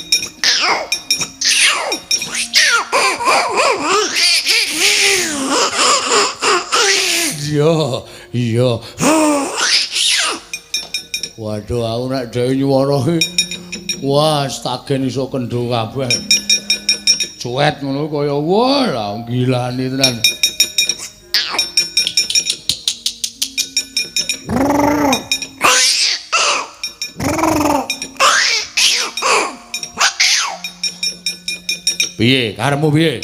Iya. Waduh, aku nek dhewe nyuwara iki wah, stagen iso kendho kabeh. Cuet ngono kaya wah, lah gilani tenan. Piye, karepmu piye?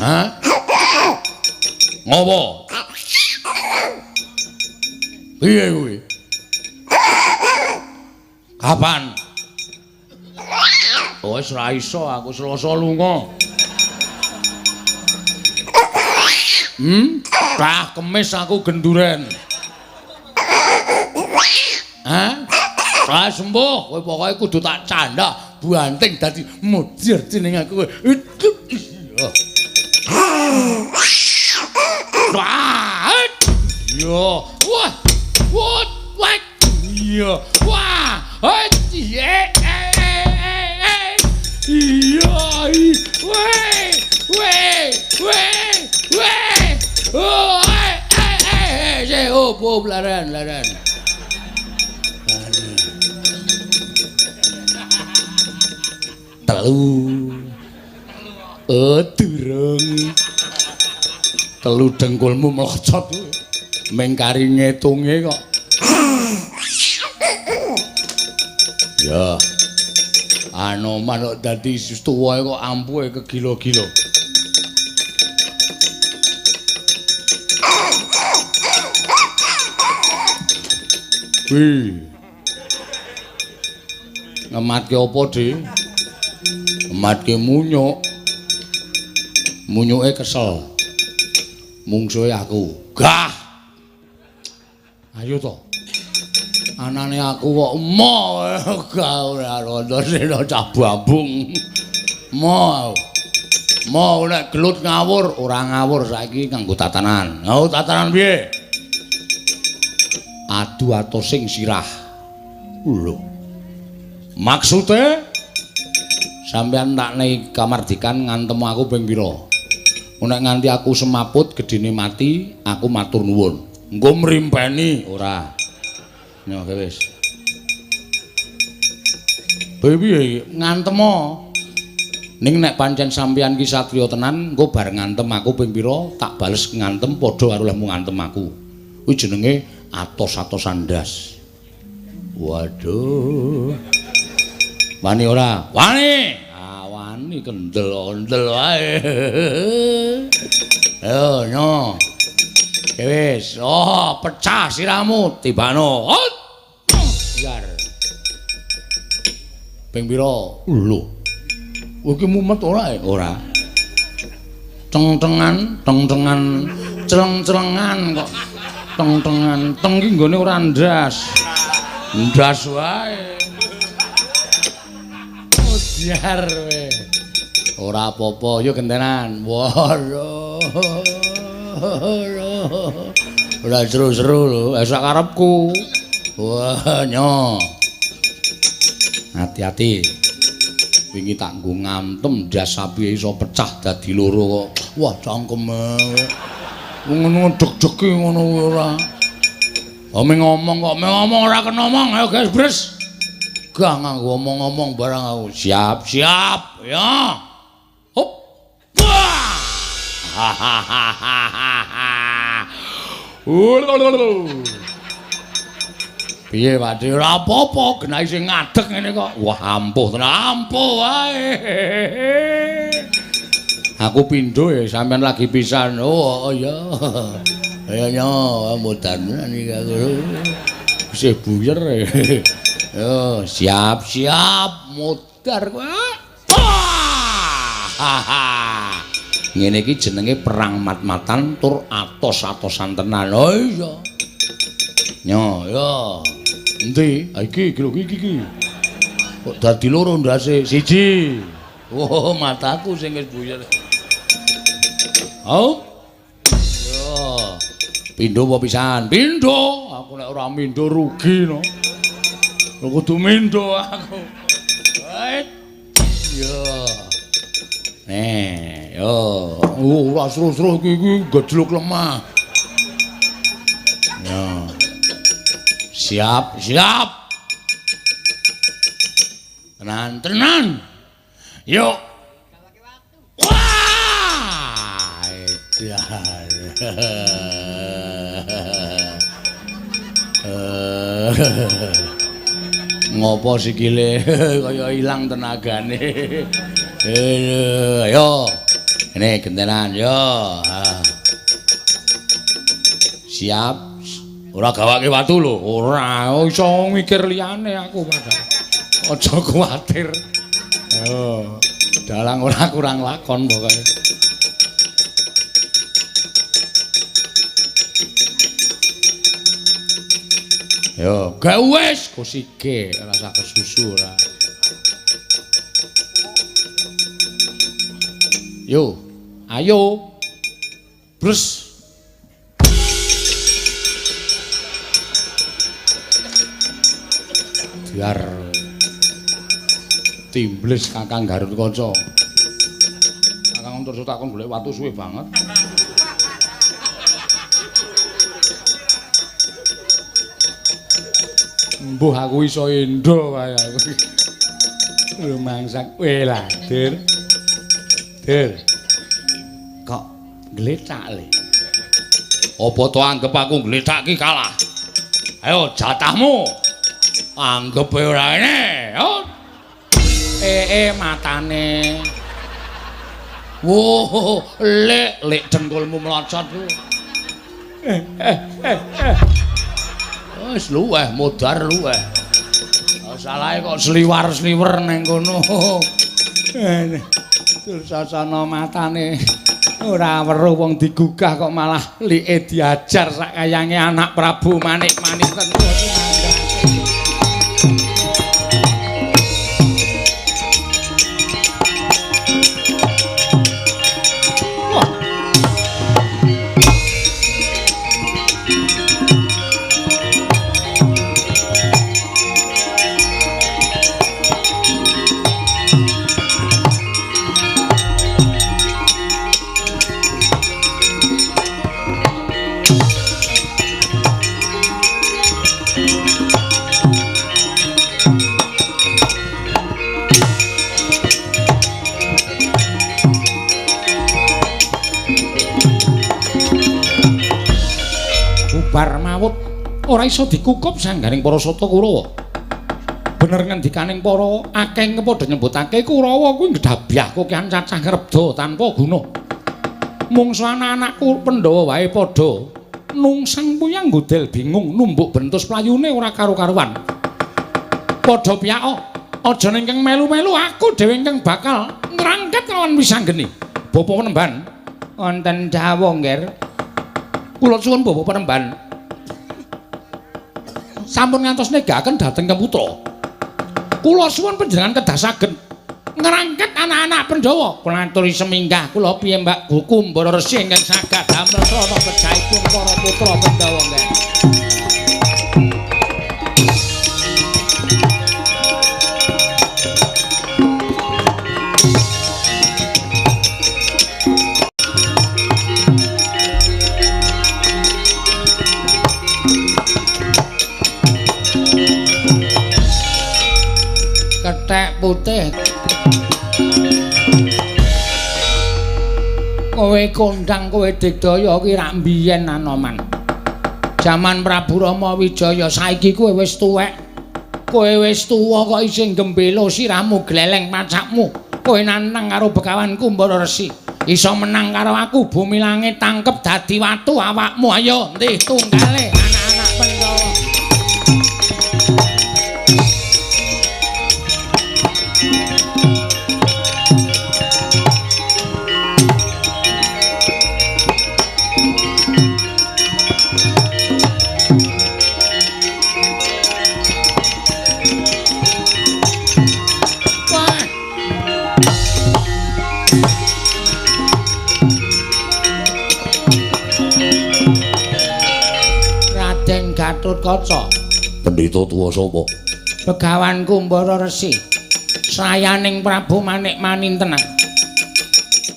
Hah? Ngopo? Piye kuwi? Kapan? Wis ora iso aku Selasa lunga. Kemis aku genduren. Hah? Ora sembuh, kowe pokoke kudu tak candak, banting dadi mudir jeneng aku. Yo, wah. Iya, wah. Iya. Oh, laran. Durung. Telu dengkulmu mlocot. Mengkari ngitunge kok. Ya. Anoman kok dadi tuwae kok ampuhe kegila-gila. Wih. Ngematke apa, Dik? Ngematke munyuk. Munyuke kesel. Mungsuhe aku. Gah. Ayo to. Anane aku kok emoh gah ora rondo cah bambung. Mau nek gelut ngawur, ora ngawur saiki kanggo tatanan. Oh, tatanan piye? Adu atosing sirah. Lho. Maksude sampeyan tak nei kamardikan ngantemu aku ping pira? Nek nganti aku semaput gedene mati, aku matur nuwun. Engko mrimpeni ora. Yo wis. Piye ngantemo? Ning nek pancen sampeyan ki satriya tenan, engko bareng ngantem aku ping pira, tak bales ngantem padha karo lemu ngantem aku. Kuwi jenenge atos-atosan ndas. Waduh. Wani ora? Wani. Ah, wani kendel-kendel wae. Yo, nyo. Wis, pecah siramu tibano. Biar. Ping pira? Lho. Iki mumet ora? Ora. Ceng-cengan, celeng-celengan kok. Teng-tengan, teng iki nggone ora ndas. Ndas wae. Biar we. Ora apa-apa, yo gentenan. Waduh. Ora seru-seru lho, sak karepku. Wah, nyo. Hati-hati. Wingi tak nggo ngantem ndas sapi iso pecah dadi loro kok. Wah, cangkeme. Ngono deg-dege ngono ora. Omeng ngomong kok, ngomong ora kena omong. Ayo guys, bres. Gak nganggo omong-omong barang aku. Siap, ya. Hop. Wah. Piye Pakde ora apa-apa, genahe sing ngadeg ngene kok. Wah, ampuh tenan, ampuh wae. Aku pindho ya sampean lagi pisan. Oh iya. Ya nyo, mudan iki aku. Isih buyer. Yo, siap Ngene iki jenenge perang mat-matan tur atos-atosan tenan. Oh iya. Nyo, ya. Endi? Ha iki lho iki. Kok dadi loro ndase? Siji. Oh, mataku sing wis buyar. Oh. Ya. Pindho apa pisan? Pindho. Aku nek ora mindho rugi no. Kudu mindho aku. Wait. Ya. Yo. Ora sru-sru iki gejluk lemah. Ya. Siap. Tenan. Yuk. Wah. Ngopo sikile kaya ilang tenagane. Ayo. Ini gentenan yo. Siap. Ora gawake watu lho. Ora iso mikir liyane aku padha. Aja kuwatir. Yo. Dalang ora kurang lakon pokoke. Yo, gak wis kusike rasa kesusu ora. Yo, ayo. Brus. Biar timblis Kakang Garutkaca. Kakang terus takon golek watu suwe banget. Mbuh aku iso endo kaya aku. Rumangsak kowe lah, Dir. Kok gletak le? Apa to anggap aku gletak ki kalah? Ayo jatahmu. Anggap ora ngene. Matane. Wo, lek dengkulmu mlocot ku. Wis luweh modar luweh. Salahe kok sliwar-sliwer ning kono. Tur sasana matane ora weruh wong digugah kok malah like diajar sak kayange anak Prabu Manik-Manikten. Bar mawut ora iso dikukup sanggaring para sata Kurawa. Bener ngendikaning para akeh padha nyebutake Kurawa kuwi ngdabyah kokehan cacah ngrebda tanpa guna. Mungsu anak-anakku Pandhawa wae padha nungsang puyang nggodel bingung numbuk bentus playune ora karo-karuan. Padha piyaka aja ningkang melu-melu aku dhewe ingkang bakal ngrangket lawan Wisanggeni. Bapa Penemban wonten dawuh nggih. Kula suwun Bapak Penemban. Sampun ngantos negaken dhateng Kemutra. Kula suwun panjenengan kedasaken ngrangket anak-anak Pandhawa. Kula aturi seminggah kula piyambak Kumbara Resi ingkang saged damel srana becaipun para putra Pandhawa nggih. Kethek putih. Kowe kondang kowe digdaya ki rak mbiyen Anoman. Jaman Prabu Rama Wijaya saiki kowe wis tuwek. Kowe wis tuwa kok isih gembelo sirahmu gleleng pacakmu. Kowe nanang karo Begawan Kumbara Resi. Iso menang karo aku bumi langit tangkep dadi watu awakmu. Ayo ndih tunggale anak-anak Pandhawa. Gatotkaca. Pendhita tuwa sapa? Begawan Kumbara Resi. Sayaning Prabu Manik Maninten.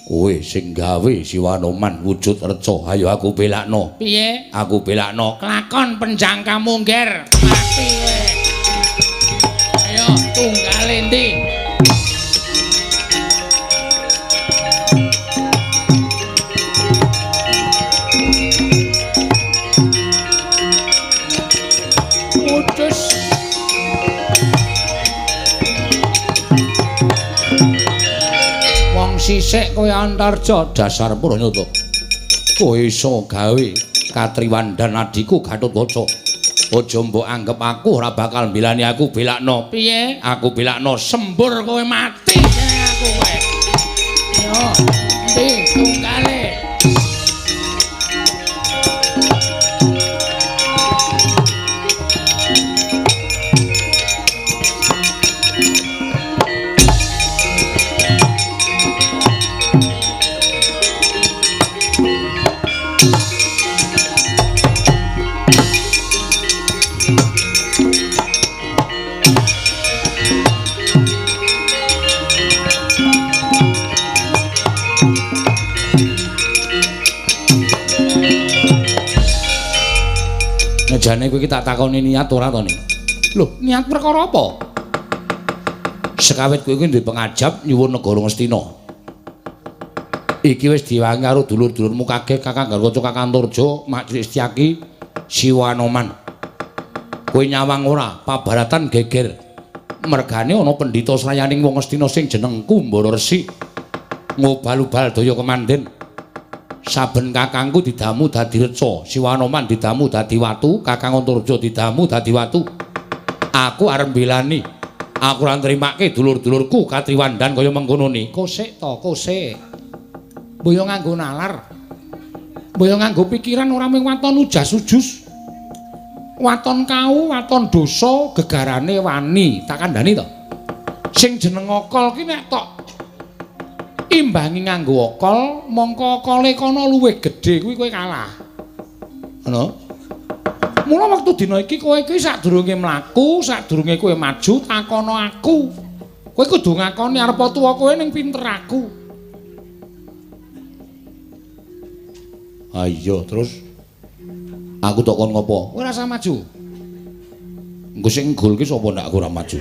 Kowe sing gawe Siwanoman wujud reca. Ayo aku belakno. Piye? Aku belakno. Kelakon penjangka mungger. Mati kowe. Ayo tunggal endi? Putus. Wong sisik kowe Antarja Dasar Pranyata. Kowe iso gawe Katriwandan adiku Gatotkaca. Aja mbok anggap aku ora bakal mbelani aku belakno. Piye? Aku belakno Sembur kowe mati jeneng aku kowe. Yo, endi tunggale? Jane kowe iki tak takoni niat ora to, Ning? Lho, niat perkara apa? Sekawit kowe iki duwe pengajap nyuwun negara Ngastina. Iki wis diwangi karo dulur-dulurmu kakek Kakang Garwaca, Kakang Antarja, Mak Crik Setyaki, Siwanoman. Kowe nyawang ora pabaratan geger. Mergane ana pendhita srayaning wong Ngastina sing jeneng Kumbara Resi. Ngobal-ubal daya kemanden. Saben kakangku didamu dadi reca, Siwanoman didamu dadi watu, Kakang Antarja didamu dadi watu. Aku arep mbelani. Aku ora nrimake dulur-dulurku Katriwandan kaya mengkono ni. Kosik to, kosik. Boyo nganggo nalar. Boyo nganggo pikiran ora mung waton ujas-ujus. Waton kau, waton dosa, gegarane wani. Tak kandhani to. Sing jeneng okol ki nek tok imbangi nganggo okol, mongko okole kono luwih gedhe kuwi kowe kalah. Ngono. Mula wektu dina iki kowe iki sadurunge mlaku, sadurunge kowe maju takono aku. Kowe kudu ngakoni arep tuwa kowe ning pinter aku. Ayo terus aku tok kon ngopo? Kowe ora usah maju. Engko sing nggol ki sapa ndak aku ora maju.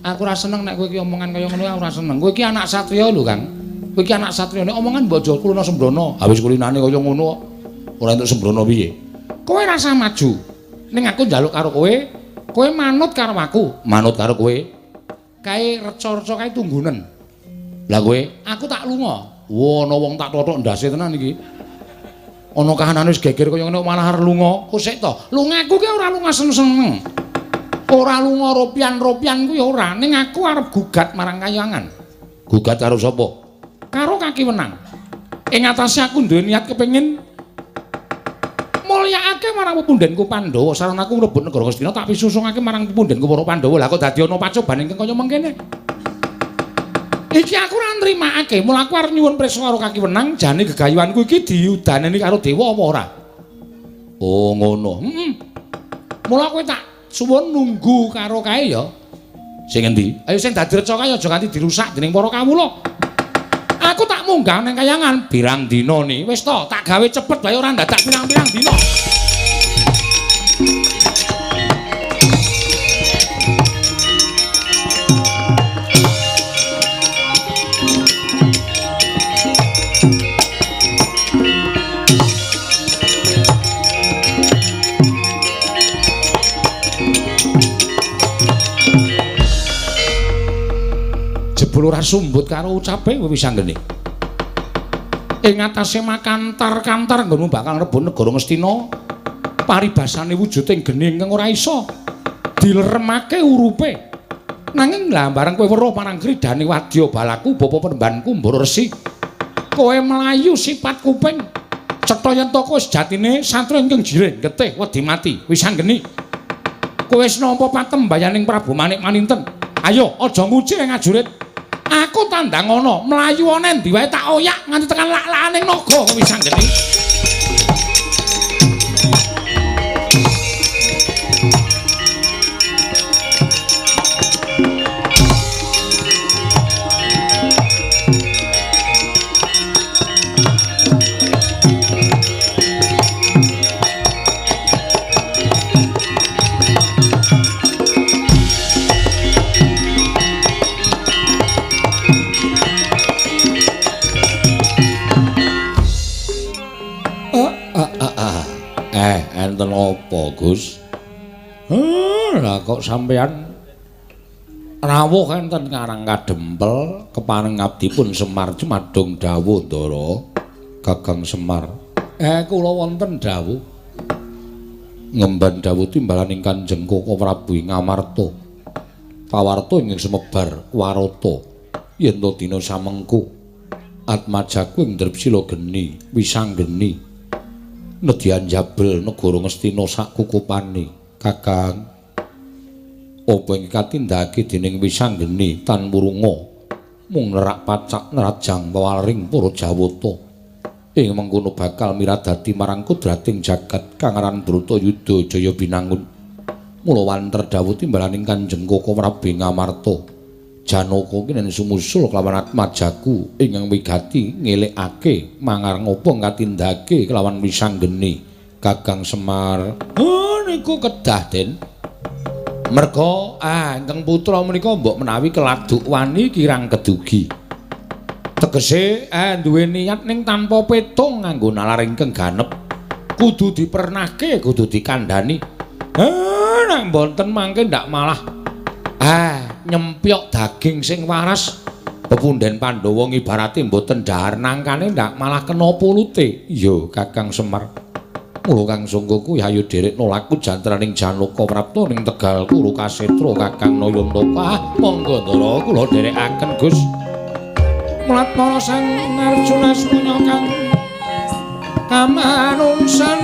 Aku ora seneng nek kowe iki omongan kaya ngono aku ora seneng. Kowe iki anak satriya lho, Kang. Kowe iki anak satriya nek omongan mbok aja kuluna sembrono. Ha wis kulinane kaya ngono kok. Ora entuk sembrono piye? Kowe ora usah maju. Ning aku njaluk karo kowe, kowe manut karo aku. Manut karo kowe. Kae reca-reca kae tunggunen. Lah kowe, Aku tak lunga. wah ana wong tak totok ndase tenan iki. Ana kahanane wis geger kaya ngene malah arep lunga. Kosek to. Lungaku ki ora lunga seneng-seneng. Ora lunga ropian-ropian kuwi ora, ning aku arep gugat marang Kahyangan. Gugat karo sapa? Karo Kaki Wenang. Ing atase aku duwe niat kepengin mulyakake marang pepundhenku Pandhawa sarana aku ngrebut negara Ngastina tak pisusungake marang pepundhenku para Pandhawa. Lah kok dadi ana pacoban ingkang kaya mengkene. Iki aku ora nrimakake, mula aku arep nyuwun prisa karo Kaki Wenang, jane gegayuhanku iki diudaneni karo dewa apa ora? Oh ngono. Mula kowe tak suwun nunggu karo kae ya. Sing endi? Ayo sing dadi reca kae aja nganti dirusak dening para kawula. Aku tak munggah ning Kahyangan. Pirang dina ni? Wis to, tak gawe cepet bae ora ndadak pirang-pirang dina. Jebul ora sumbut karo ucape wis anggene. Ing atase makantar-kantar nggonmu bakal rebut negara Ngastina. Paribasane wujuding geni ingkang ora isa dileremake urupe. Nanging lah bareng kowe weruh marang kridane wadya balaku bapa penemban Kumbara Resi. Kowe mlayu sipat kuping. Cetha yen to kowe sejatine santri ingkang jiring getih wedi mati. Wis anggene. Kowe wis nampa patembayaning Prabu Manik Maninten. Ayo aja nguci ing ajurit. Aku tandang ana, mlayu ana endi wae tak oyak nganti tekan lak-lakaning naga wis anggene. wonten apa, Gus? Lah kok sampean rawuh enten Karang Kadempel kepareng abdipun Semar Jumadung dawuh Ndara Kakang Semar. Kula wonten dawuh ngemban dawuh timbalan ing Kanjeng Koko Prabu Ngamarta. Pawarta ing sumebar warata yen to dina samengko atmajaku ing Drepsila geni wisanggeni nedyan jabel negara Ngastina sak kukupane. Kakang apa ing katindakake dening wisanggeni tan wurunga mung nerak pacak nerajang pawaring para Jawata ing mengkono bakal miradati marang kudrating jagat kang aran Bratayuda Jaya Binangun. Mula wanter dawuh timbalaning Kanjeng Koko Prabu Ngamarta Janaka kinen sumusul kelawan atmajaku ingkang wigati ngelekake mangareng apa katindakake kelawan wisanggeni. Kakang Semar niku kedah Den. Merga ingkang putra menika mbok menawi keladuk wani kirang kedugi. Tegese duwe niat ning tanpa petung nganggo nalar ingkang ganep. Kudu dipernahke, kudu dikandhani. Nek mboten mangke ndak malah nyempyok daging sing waras. Pepundhen Pandhawa ngibarate mboten dhahar nangkane ndak malah kena pulute. Iya Kakang Semar. Mula Kang Sanggaku ayo derek nolaku jantraning Janaka Prapta ning Tegal Kuru Kasetra Kakang Nayantaka. Monggo Ndara kula derekaken Gus. Mulat para sang Arjuna semuanya kang kamanungsan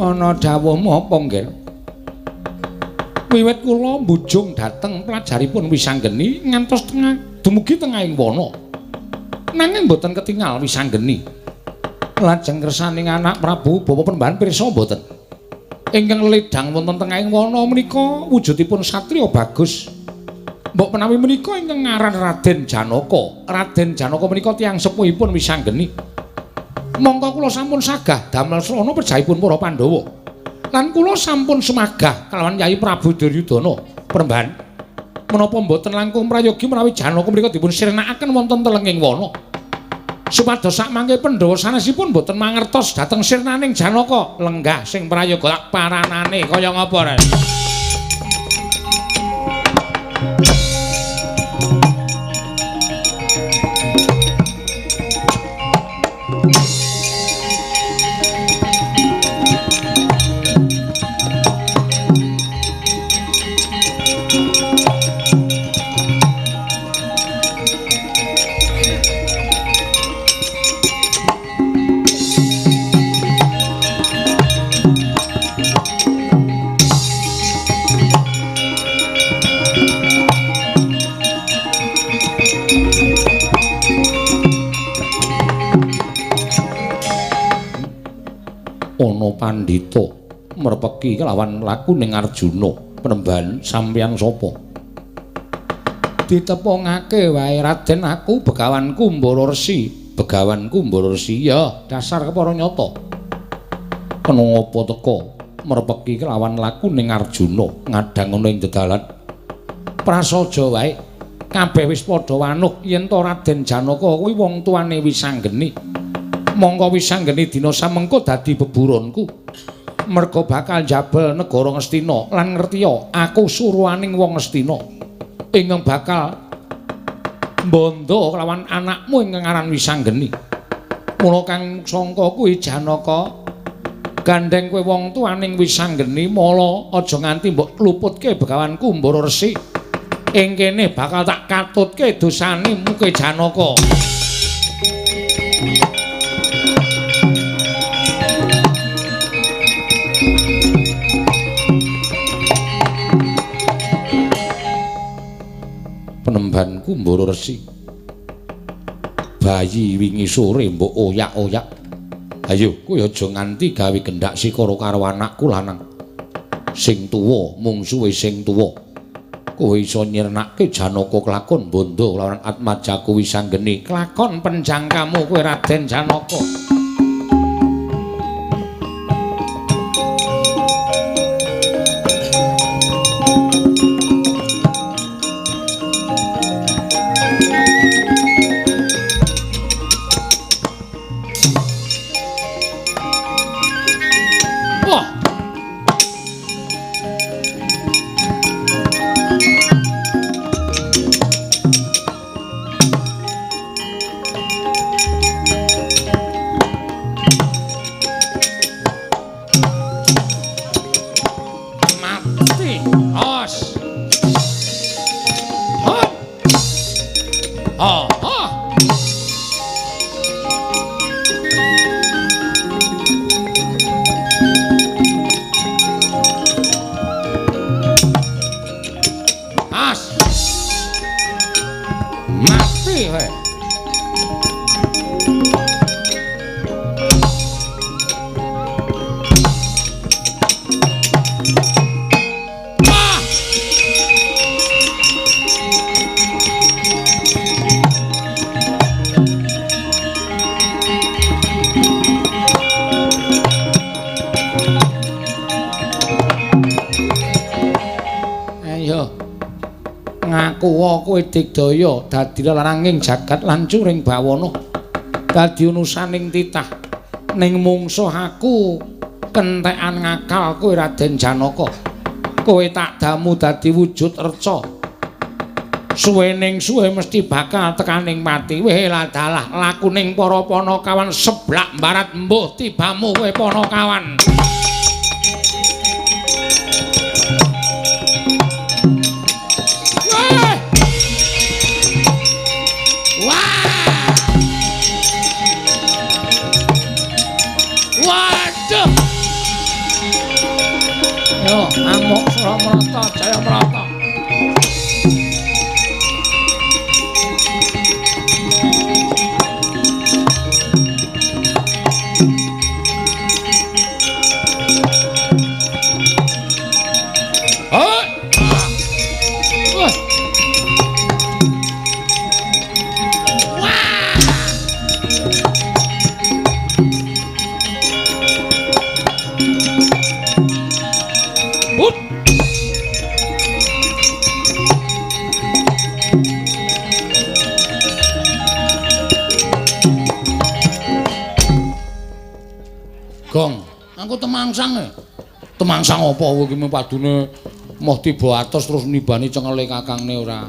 ana dawuhmu apa nggih? Wiwit kula mbujung dhateng pelajaripun wisanggeni ngantos dumugi tengahing wana. Nanging mboten ketingal wisanggeni. Lajeng kersaning anak Prabu Bapa Penembahan pirsa mboten. Ingkang ledang wonten tengahing wana menika wujudipun satriya bagus. Mbok menawi menika ingkang ngaran Raden Janaka. Raden Janaka menika tiyang sepuhipun wisanggeni. Monggo kula sampun sagah damel srana perjaipun para Pandhawa. Lan kula sampun sumagah kalawan Yai Prabu Duryudana Penembahan. Menapa mboten langkung prayogi menawi Janaka menika dipun sirnakaken wonten telenging wana. Supados sakmangke Pandhawa sanesipun mboten mangertos dhateng sirnaning Janaka lenggah sing prayoga tak paranane kaya ngapa Ren. Ana pandhita merpeki kelawan laku ning Arjuna Penembahan sampeyan sapa? ditepungake wae Raden, aku Begawan Kumbara Resi. Begawan Kumbara Resi ya, dasar kepara nyata. kena apa teka merepeki kelawan laku ning Arjuna ngadang ana ing dedalan. Prasaja wae. Kabeh wis padha wanuh yen to Raden Janaka kuwi wong tuane Wisanggeni. Mongko Wisanggeni dina samengko dadi beburonku. Merga bakal njabel negara Ngastina lan ngertiya aku suruhaning wong Ngastina ingkang bakal mbondo kelawan anakmu ingkang aran Wisanggeni. Mula kang sangka kuwi Janaka gandeng kowe wong tuaning Wisanggeni, mula aja nganti mbok luputke Begawan Kumbara Resi. Ing kene bakal tak katutke dosane muke Janaka. Penemban Kumbara Resi. Bayi wingi sore mbok oyak-oyak. Ayo kowe aja nganti gawe kendhak sikara karo anakku lanang. Sing tuwa mungsuhe sing tuwa. Kowe iso nyirnake Janaka kelakon bondo lawan Atmajaku Wisanggeni. Kelakon penjangkamu kowe Raden Janaka. Kowe digdaya dadi laranging jagat lan curing bawana dadi unusaning titah ning mungsuh aku kentekan ngakal kowe Raden Janaka. Kowe tak damu dadi wujud reca suwening suwe mesti bakal tekaning mati. Weh ladalah lakuning para Panakawan seblak barat mbuh tibamu kowe Panakawan. Yo, amuk Suramarata, Jayamarata. Gong, aku temangsang e. Temangsang apa kowe iki padune moh tiba atos terus nibani cengele kakangne ora.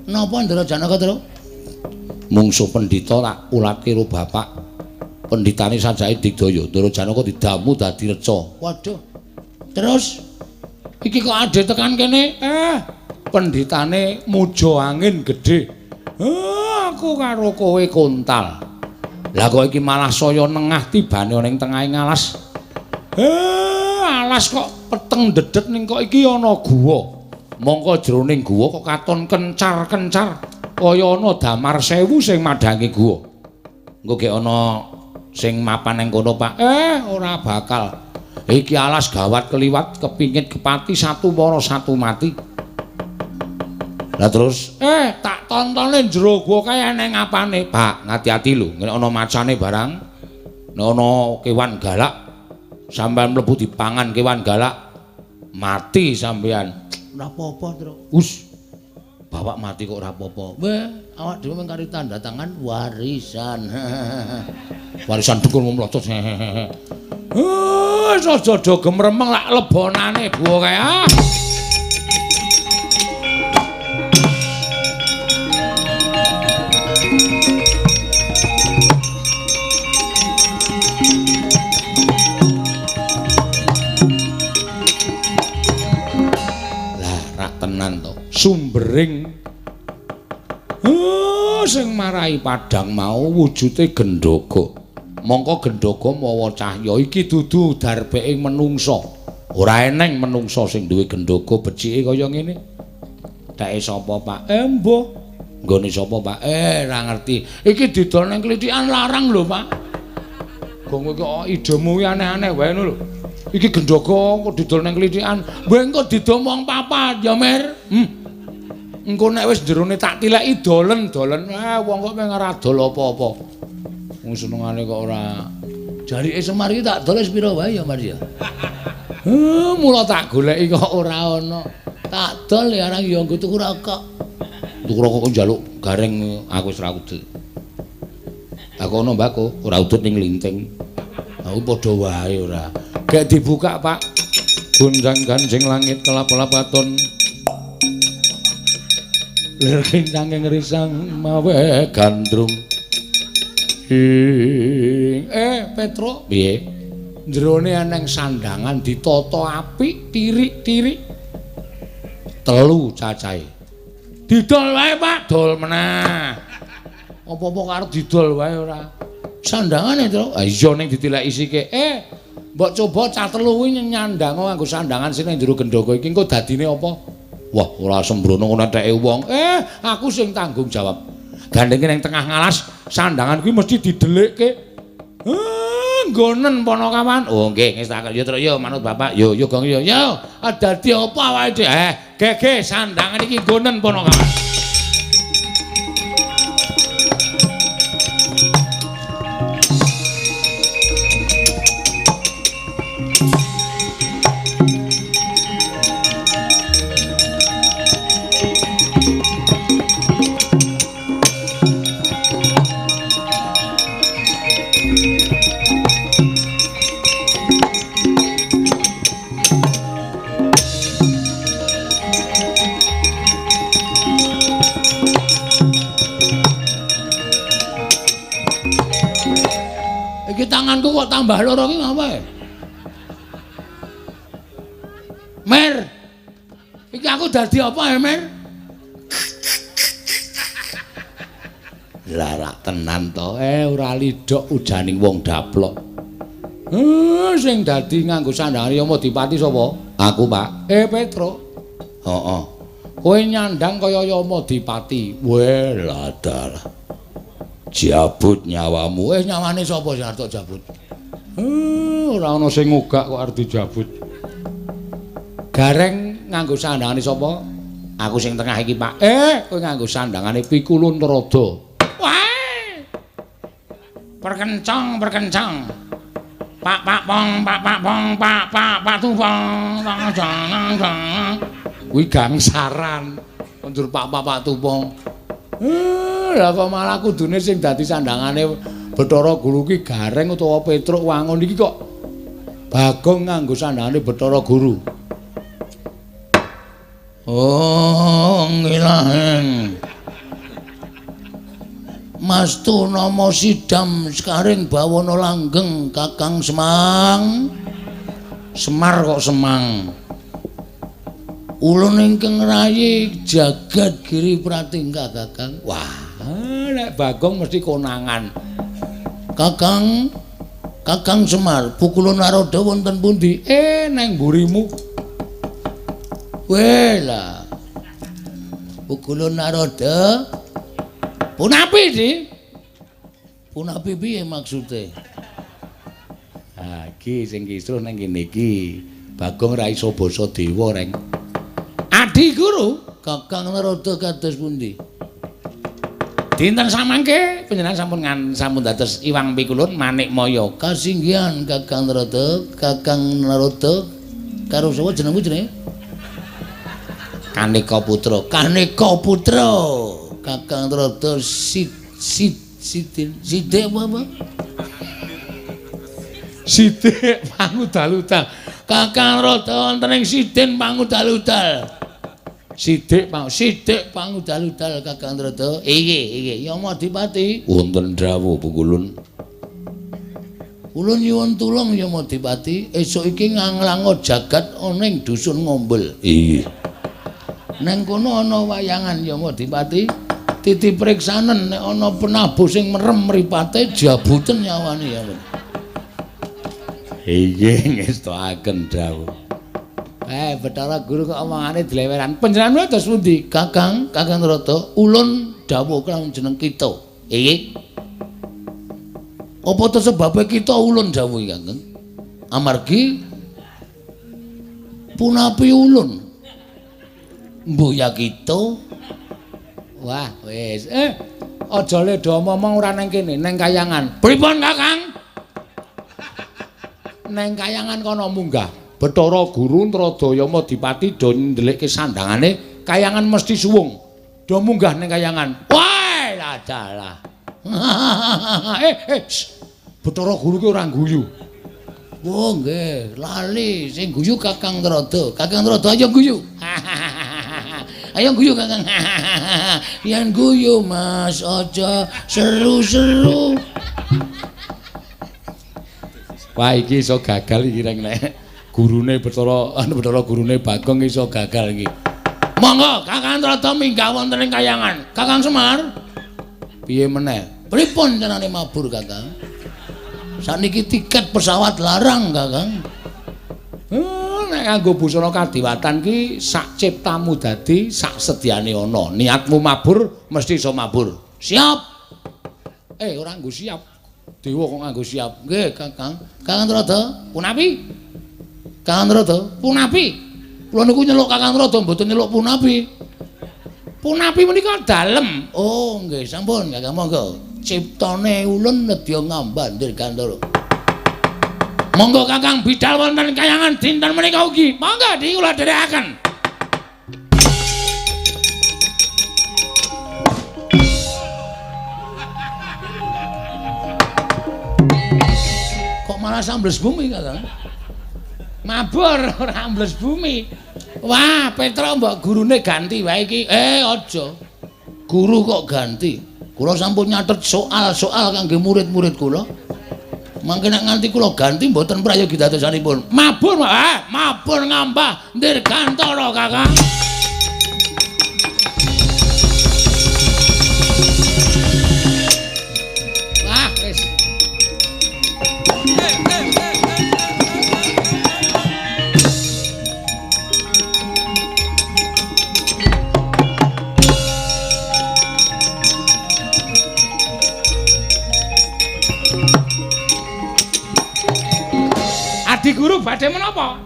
Napa Ndara Janaka, Tru? Mungsuh pendhita tak ulatke karo bapak. Pendhitane sajake digdaya, Ndara Janaka didamu dadi reca. Waduh. Terus iki kok ade tekan kene? Pendhitane muja angin gedhe. Aku karo kowe kontal. Lah kok iki malah saya nengah tibane ana ing tengahing alas. Alas kok peteng dedet ning kok iki ana guwa. Mongko jroning guwa kok katon kencar-kencar kaya ana damar sewu sing madhangi guwa. Engko gek ana sing mapan ning kono, Pak. Ora bakal. Iki alas gawat keliwat kepingit kepati satu mara satu mati. Lah terus tak tontone jero gua kaya eneng apane. Pak, ngati-ati lho, nek ana macane barang. Nek ana kewan galak sampean mlebu dipangan kewan galak mati sampean. Ora apa-apa, Tru. Bapak mati kok ora apa-apa. Weh, awak dhewe mung kari tanda tangan warisan. Warisan dukun mlocot. Aja do gemremeng lak lebonane buah kae. Lah, rak tenan to. Sumbering sing marai padang mau wujude gendhoga. Mongko gendhoga mawa cahya iki dudu darbeke menungsa. Ora eneng menungsa sing duwe gendhoga becike kaya ngene. Dake sapa, Pak? Mbah. Nggone sapa, Pak? Ora ngerti. Iki didol ning klithikan larang lho, Pak. Gong kok idemu aneh-aneh wae lho. Iki gendhoga kok didol ning klithikan. Mbah engko didomong papat ya, Mir. Engko nek wis jerone tak tileki dolen-dolen. Wong kok meng ora dol apa-apa. Wong senengane kok ora. Jarike Semar iki tak dol wis pira wae ya, Mas ya. Mula tak goleki kok ora ana. Tak dol ya arang ya nggo tuku rokok. Tuku rokok kok njaluk gareng aku wis ora udut. Aku ana mbako, ora udut ning linting. Aku padha wae ora. Gek dibuka, Pak. Gunjang-ganjing langit kelap-lapaton. Lir kintang risang mawe gandrung. Petro, piye? Jerone eneng sandangan ditata apik, tirik-tirik. 3 cacahe. Didol wae, Pak, dol meneh. Apa-apa karo didol wae ora. Sandangane, Tru. Ah iya ning ditileki sike. Mbok coba cah 3 kuwi nyandang nganggo sandangan sing ning jero gendhoga iki engko dadine apa? Wah, ora sembrono ngono teke wong. Aku sing tanggung jawab. Gandenge ning tengah ngalas, sandangan kuwi mesti didelikke. Nggonen Panakawan. Oh, nggih, wis tak yo terus yo manut Bapak. Yo Gong yo. Yo, dadi apa awake dhewe? Gege sandangan iki nggonen Panakawan. Tanganku kok tambah loro ki ngapa ya? Mer. Iki aku dadi apa ya, Mer? Lah rak tenan to, ora lidok ujaning wong daplok. Sing dadi nganggo sandangan Yama Dipati sapa? Aku, Pak. Petro. Heeh. Kowe nyandang kaya Yama Dipati. Weh, lah dalah. Jabut nyawamu. Nyawane sapa sing arep jabut? Ora ana sing ngugak kok arep dijabut. Gareng nganggo sandangane sapa? Aku sing tengah iki, Pak. Kowe nganggo sandangane Pikulun Narada. Wah! Perkencang. Pak pong, pak tupong. Kuwi gangsaran. Kondur pak tupong. Lah kok malah kudune sing dadi sandangane Bathara Guru ki Gareng utawa Petruk Wangun iki kok Bagong nganggo sandangane Bathara Guru. Oh, ngilahen. Mastu nama Sidam Sekaring Bawana Langgeng Kakang Semang. Semar kok Semang. Ulun ingkang rayi jagat Giri Pratingga Kakang. Wah, nek Bagong mesti konangan. Kakang Semar, Pukulun Narada wonten pundi? Nang mburimu. Weh lah. Pukulun Narada. Punapi sih? Punapi piye maksude? Ha, iki sing kisruh nang kene iki. Bagong ra iso basa dewa, Reng. Adi Guru, Kakang Narada kados pundi? dinten samangke panjenengan sampun dados Iwang Pikulun Manikmaya. Kasinggihan Kakang Narada, Kakang Narada karo sapa jenengmu jenenge? Kanika Putra. Kaneka Putra. Kakang Narada Sidik apa? Sidik pangudal-udal. Kakang Narada wonten ing Sidin pangudal-udal. Sidik pangudal-udal Kakang Narada. Iki Yamadipati. Wonten dawuh Pukulun. Ulun nyuwun tulung Yamadipati, esuk iki nganglango jagat ana ing dusun Ngombel. Iya. Neng kono ana wayangan Yamadipati. Titip priksanen nek ana penabuh sing merem mripate jabuten nyawane ya. Iki ngestoaken dawuh. Bathara Guru kok omongane dileweran. Panjenengan dados pundi? Kakang Narada, ulun dawuh kelawan jeneng kita. Iki. Apa to sebabe kita ulun dawuh Kakang? Amargi punapi ulun. Mbuya kita. Wah, wis. Aja le do momong ora nang kene, nang kayangan. Pripun Kakang? Nang kayangan kono munggah. Bathara Guru Ntradaya Yamadipati do ndelikke sandangane, kayangan mesti suwung. Do munggah ning kayangan. Wah, ladalah. Bathara Guru ki ora guyu. Oh nggih, lali sing guyu Kakang Narada. Kakang Narada ayo guyu. Ayo guyu Kakang. Yen guyu Mas, aja seru-seru. Wah iki iso gagal iki reng nek gurune Bathara gurune Bagong iso gagal iki. Monggo Kakang Narada minggah wonten ing kayangan. Kakang Semar, Piye meneh? pripun carane mabur Kakang? Saniki tiket pesawat larang Kakang. Nek nganggo busana kadiwatan ki sak ciptamu dadi sak sedyane ana. Niatmu mabur mesti iso mabur. Siap. Ora nggo siap. Dewa kok nganggo siap. Nggih Kakang. Kakang Narada, Punapi? Kakang Narada, Punapi? kula niku nyeluk Kakang Narada mboten nyeluk Punapi. Punapi menika dalem. Oh nggih, sampun Kakang monggo. Ciptane ulun nedya ngambah Dirgantara. Monggo Kakang bidhal wonten kayangan dinten menika ugi. Monggo di kula dherekaken. Kok malah sambles bumi Kakang? Mabur ora ambles bumi. Wah, Petra mbok gurune ganti wae iki. Aja. Guru kok ganti. Kula sampun nyatet soal-soal kangge murid-murid kula. Mangke nek nganti kula ganti mboten prayogi dadosanipun. Mabur ngambah Dirgantara Kakang. Wah, wis. Adi Guru badhe menapa?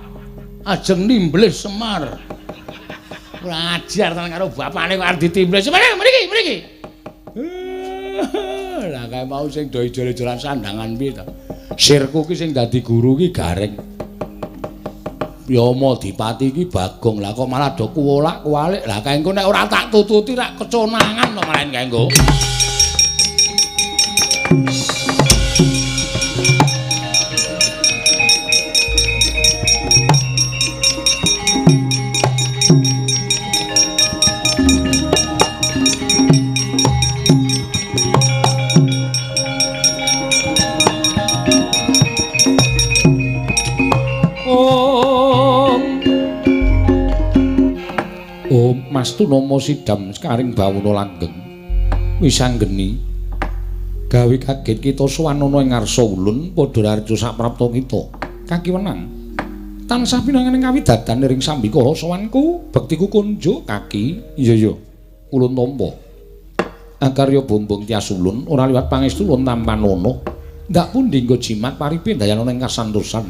Ajeng nimblis Semar. Ora ajar tenan karo bapakne kok arep ditimblis. Mriki. Lah kae mau sing do ijol-ijolan sandangan piye to? Sirku ki sing dadi guru ki gareng. Yamadipati ki Bagong. Lah kok malah do kuwolak-kuwalik. Lah kae engko nek ora tak tututi rak keconangan to malah kae engko. Mastuna sidam sekaring bawuna langgeng wis anggeni gawe kaget kita suwanana ing ngarsa ulun padha arja saprapta kita kakiwenang tansah pinanganing kawidadan ring sambikara sowanku bektiku kunjuk kaki iya ulun tampa akarya bombong tias ulun ora liwat pangestu ulun tampanana ndak pundi nggo jimat paripe dayana ing kasantosan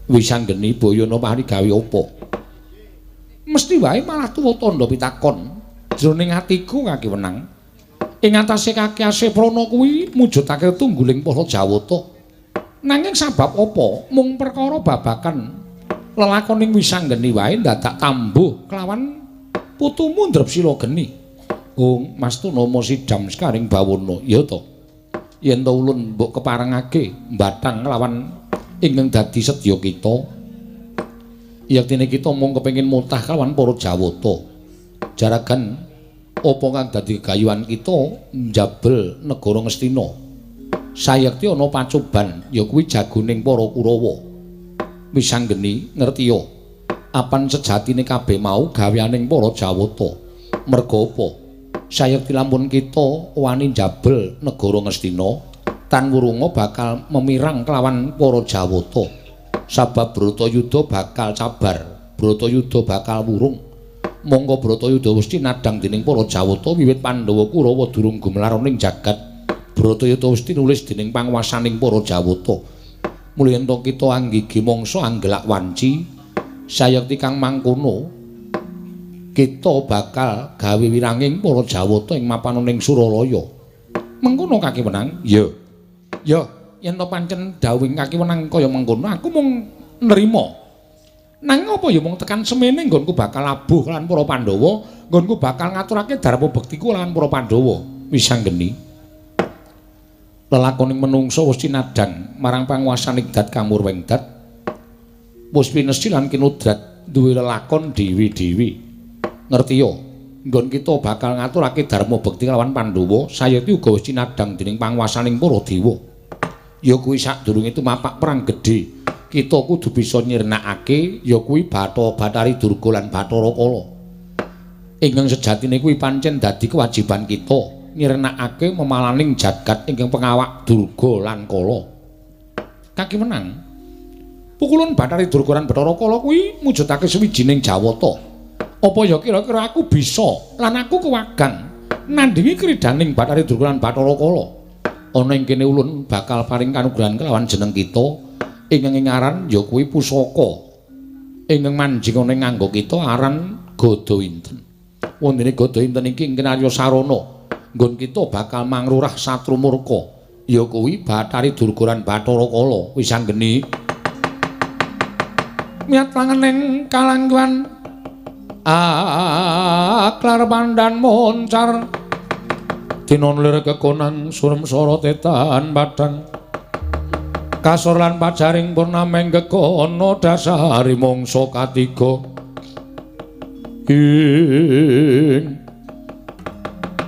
wis anggeni bayana pari gawe apa mesti wae malah tuwa tandha pitakon jroning atiku Kaki Wenang. Ing atase Kaki Aseprana kuwi mujudake tungguling para Jawata. Nanging sabab apa? Mung perkara babakan lelakoning Wisanggeni wae dadak tambuh kelawan putumu Ndrepsila Geni. Mastuna sidam sekaring bawana. Ya to. Yen to ulun mbok keparengake mbathang lawan ingkang dadi sedya kita. Yaktine kita mung kepengin mutah kelawan para Jawata. Jaragan apa kang dadi gegayuhan kita njabel negara Ngastina. Sayekti ana pacoban ya kuwi jagoning para Kurawa. Wisanggeni ngertiya apan sejatine kabeh mau gaweaning para Jawata. Merga apa? Sayekti lampun kita wani njabel negara Ngastina, tan wurunga bakal memirang kelawan para Jawata. Sabab Bratayuda bakal cabar, Bratayuda bakal wurung. Monggo Bratayuda wis tinadhang dening para Jawata wiwit Pandhawa Kurawa durung gumelar ning jagat. Bratayuda wis tinulis dening panguwasaning para Jawata. Mulih ento kita anggigi mangsa anggelak wanci, sayekti kang mangkono kita bakal gawe wiranging para Jawata ing mapananing Suralaya. Mengkono Kaki Wenang? Ya. Ya, yen to pancen dawuhing Kaki Wenang kaya mengkono, aku mung nrima. Nanging apa ya mung tekan semene nggonku bakal abuh lan para Pandhawa, nggonku bakal ngaturake dharma bektiku lan para Pandhawa. Wisanggeni. Lelakoning menungsa wis tinadhang marang panguwasaning Dat Kamurwengdat. Wis pinesi lan kinudrat duwe lelakon dewi-dewi. Ngertiya, nggon kita bakal ngaturake dharma bekti lawan Pandhawa, sayekti uga wis tinadhang dening panguwasaning para dewa. Ya kuwi sadurunge tumapak perang gedhe. Kita kudu bisa nyirnakake ya kuwi Bathari Durga lan Bathara Kala. Ingkang sejatine kuwi pancen dadi kewajiban kita nyirnakake memalaning jagat ingkang pengawak Durga lan Kala. Kaki Wenang. Pukulan Bathari Durga lan Bathara Kala kuwi mujudake sawijining Jawata. Apa ya kira-kira aku bisa lan aku kewagang nandhingi kridaning Bathari Durga lan Bathara Kala. Ana ing kene ulun bakal paring kanugrahan kelawan jeneng kita. Ingkang ngaran ya kuwi pusaka. Ingkang manjingane nganggo kita aran Gadainten. Wondene Gadainten iki ing Arya Sarana. Nggon kita bakal mangrurah satru murka. Ya kuwi Bathari Durga lan Bathara Kala. Wisanggeni. Miat langening kalangguan aklar pandan moncar. Tinonlir kekonan surem-sara tetan padhang. Kasor lan pajaring purnameng gekono dasari mangsa katiga.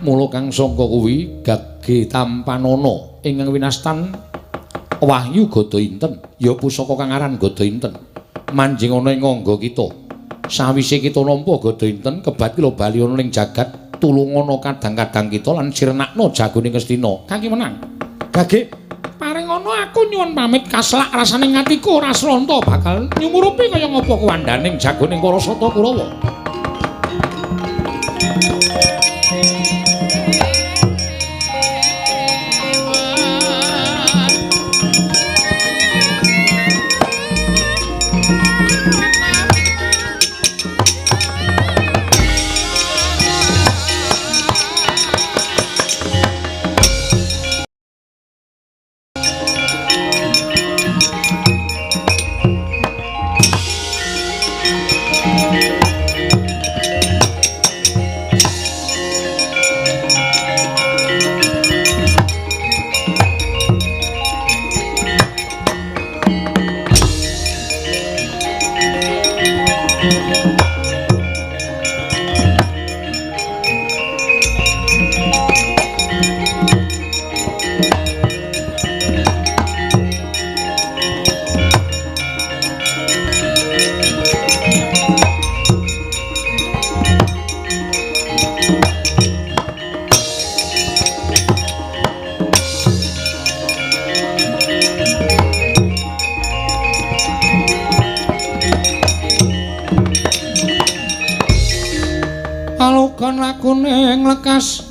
Mula kang sangka kuwi Gage Tampanana ingkang winastan Wahyu Gadainten ya pusaka kang aran Gadainten. Manjing ana ing angga kita. Sawise kita nampa Gadainten kebat kula bali ana ning jagat tulungana kadang-kadang kita lan sirnakna jagoning Ngastina. Kaki Wenang. Gage paring ngono aku nyuwun pamit kaslak rasane ngatiku ora sranta bakal nyumurupi kaya ngapa kuwandaning jagoning para Sata Kurawa. Alukan lakuning lekas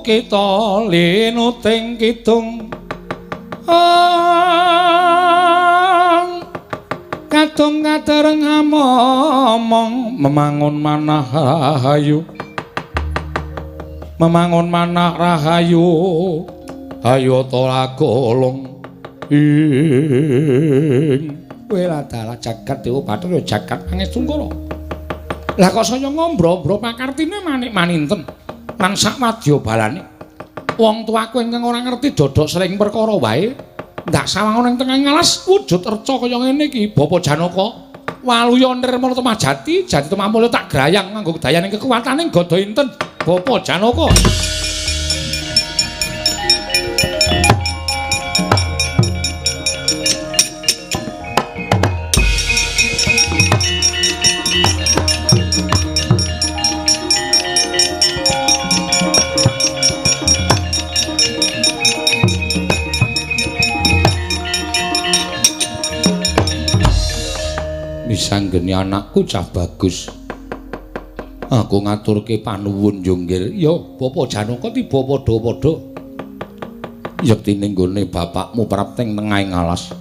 kita linuting kidung kadung ngadareng momong memangun manah rahayu memangun manah rahayu ayo to lagolong ing wela dalah jagat Dewa Bathara jagat Pangestu-kala. Lah kok saya ngombro-bro pakartine manik-maninten lan sak wadya balane. Wong tuaku ingkang ora ngerti dodok sering perkara wae ndak sawangun ing tengah ngalas wujud reca kaya ngene iki Bapa Janaka. Waluya nirmala temajati jati temamulya tak grayang nganggo dayaning kekuwataning gada inten Bapa Janaka. Sanggeni anakku cah bagus. Aku ngaturke panuwun Jonggir. Ya Bapa Janaka tiba padha-padha. Yektine nggone bapakmu prapting tengahing alas.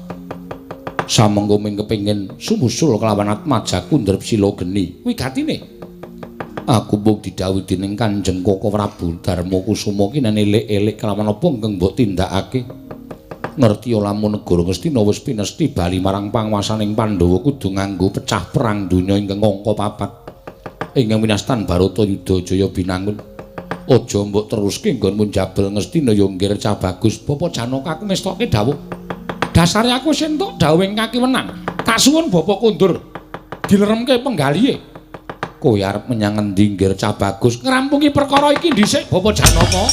Samengko ming kepengin sumusul kelawan atmajaku ndrep sila geni. Wigatine aku mbok didhawuhi dening Kanjeng Koko Prabu Darma Kusuma ki nen elek-elek kelawan apa ingkang mbok tindakake. Ngerti lamun negara Ngastina wis pinesti bali marang panguwasaning Pandhawa kudu nganggo pecah perang donya ingkang angka 4. Ingkang winastan Baratayuda Jaya binangun. Aja mbok teruske nggonmu njabel Ngastina ya nggir cah bagus. Bapa Janaka aku mestoke dawuh. Dasare aku wis entuk dawuhing kakiwenan. Tak suwun Bapa Kundur dileremke penggalihe. Kowe arep menyang endi nggir cah bagus? Ngrampungi perkara iki dhisik Bapa Janaka.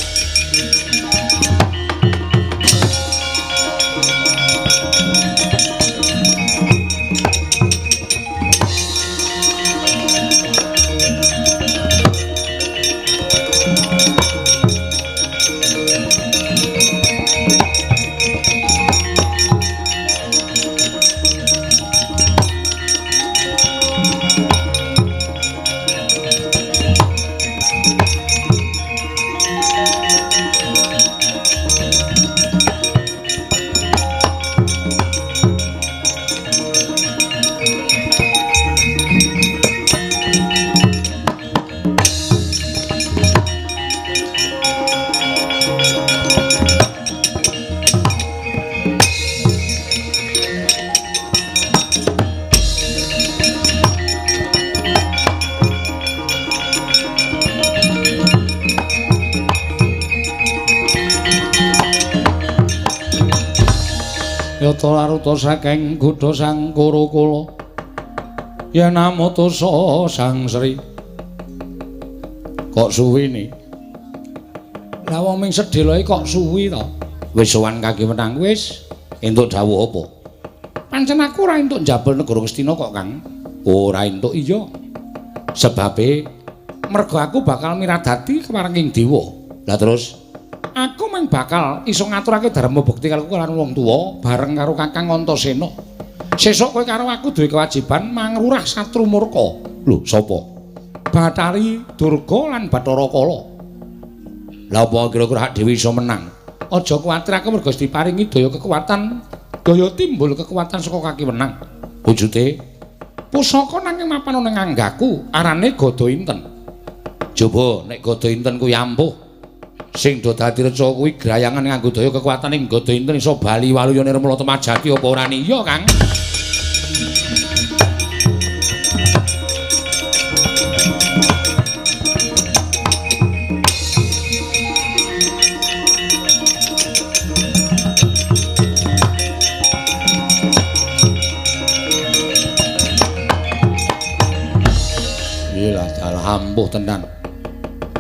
Yata laruta saking Gudha Sang Kurakala yen amutusa Sang Sri kok suwi ni lah wong ming sedheloe kok suwi to wis sowan kakiwenan wis entuk dawuh apa pancen aku ora entuk njabel negara Ngastina kok Kang ora entuk iya sebabe mergo aku bakal miradati kemarenging dewa lah terus aku mung bakal iso ngaturake dharma bukti karo lan wong tuwa bareng karo Kakang Antasena. Sesuk kowe karo aku duwe kewajiban mangrurah satru murka. Lho, sapa? Bathari Durga lan Bathara Kala. Lah apa kira-kira hak dhewe iso menang? Aja kuwatir aku mergo diparingi daya kekuatan, daya timbul kekuatan saka kaki menang. Wujude pusaka nanging mapan ning anggaku arane Gada Inten. Coba nek Gada Inten kuwi ampuh sing do dadi reca kuwi grayangan nganggo daya kekuatan ing Gada Inten iso bali waluya nirmala temajati apa ora iya Kang? Iya dalah ampuh tenan.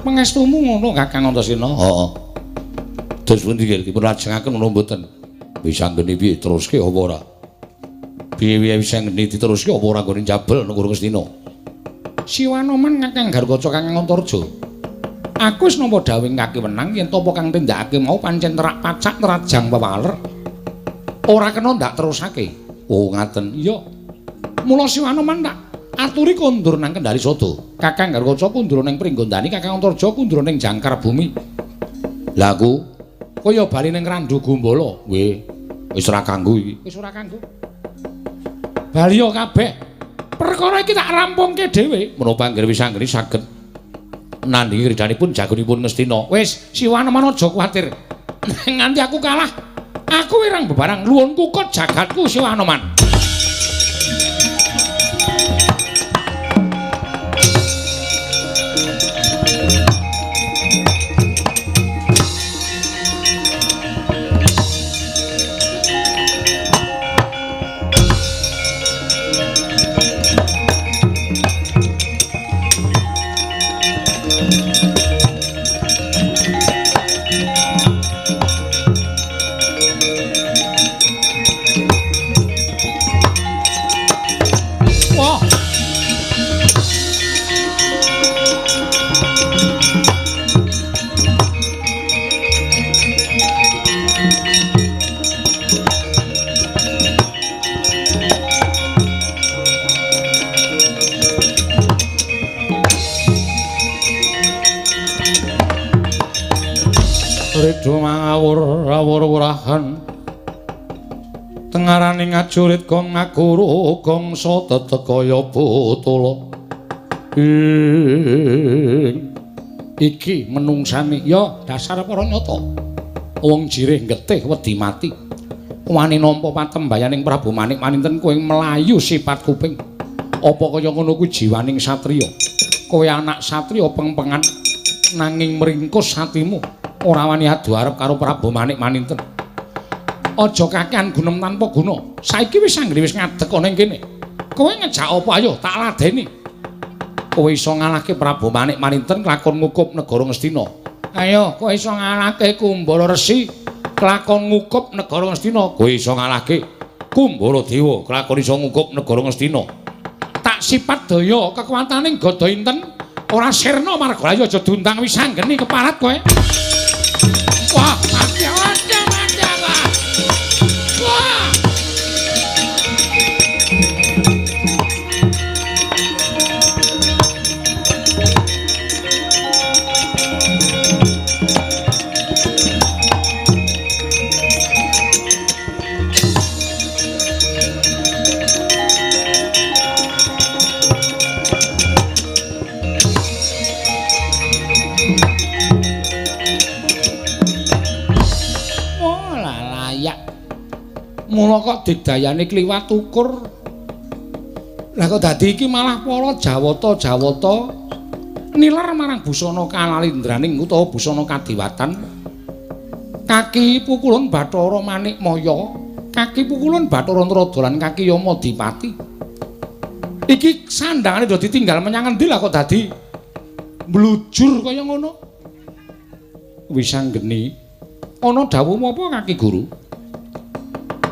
Mengestumu ngono Kakang Antasena? Heeh. Terus pundi nggih dipun lajengaken menawa mboten? Bisa nggene piye teruske apa ora? Piye-piye bisa ngene diteruske apa ora nggone njabel negara Ngastina? Siwanoman Kakang Garwaca Kakang Antarja. Aku wis nampa dawuhing kakiwenan yen apa kang tindakake mau pancen terak pacak nerajang pewaler. Ora kena ndak terusake. Oh ngaten. Iya. Mula Siwanoman tak aturi kondur nang Kendari Sada. Kakang Garwaca kundur ning Pringgondani, Kakang Antarja kundur ning Jangkar Bumi. Lah aku kaya bali ning Randu Gumbala. Wis ora kanggo iki. Wis ora kanggo. Bali yo kabeh. Perkara iki tak rampungke dhewe. Menapa anggere wisanggeni saged nandhingi ridhanipun jagonipun Ngastina. Wis, Siwaneman aja kuwatir. Nganti aku kalah, aku wirang bebarang luwun kukut jagatku Siwaneman. Ridho mangawur rawur-wurahan tengarane ngajurit gong ngaguru gongsa tetekaya butula iki menungsane ya dasar para nyata wong jireh getih wedi mati wani nampa patembayaning Prabu Manik Maninten kowe melayu sipat kuping apa kaya ngono kuwi jiwaning satriya kowe anak satriya pengpengan nanging meringkus hatimu ora wani adu arep karo Prabu Manik Maninten. Aja kakehan gunem tanpa guna. Saiki wis anggere wis ngadeg ana ing kene. Kowe ngejak apa ayo tak ladeni. Kowe iso ngalahke Prabu Manik Maninten kelakon ngukup negara Ngastina. Ayo kowe iso ngalahke Kumbara Resi kelakon ngukup negara Ngastina. Kowe iso ngalahke Kumbara Dewa kelakon iso ngukup negara Ngastina. Tak sipat daya kekuwataning Gada Inten ora sirna marga ayo aja dundang wisanggeni keparat kowe. Wah, mati Wah! Wah! Mula kok digdayane kliwat ukur. Lah kok dadi iki malah para Jawata nilar marang busana kalalindraning utawa busana kadiwatan. Kaki pukulun Bathara Manikmaya, kaki pukulun Bathara Ntradalan, kaki Yamadipati. Iki sandhangane do ditinggal menyang endi lah kok dadi blujur kaya ngono. Wisanggeni ana dawuh apa kaki guru?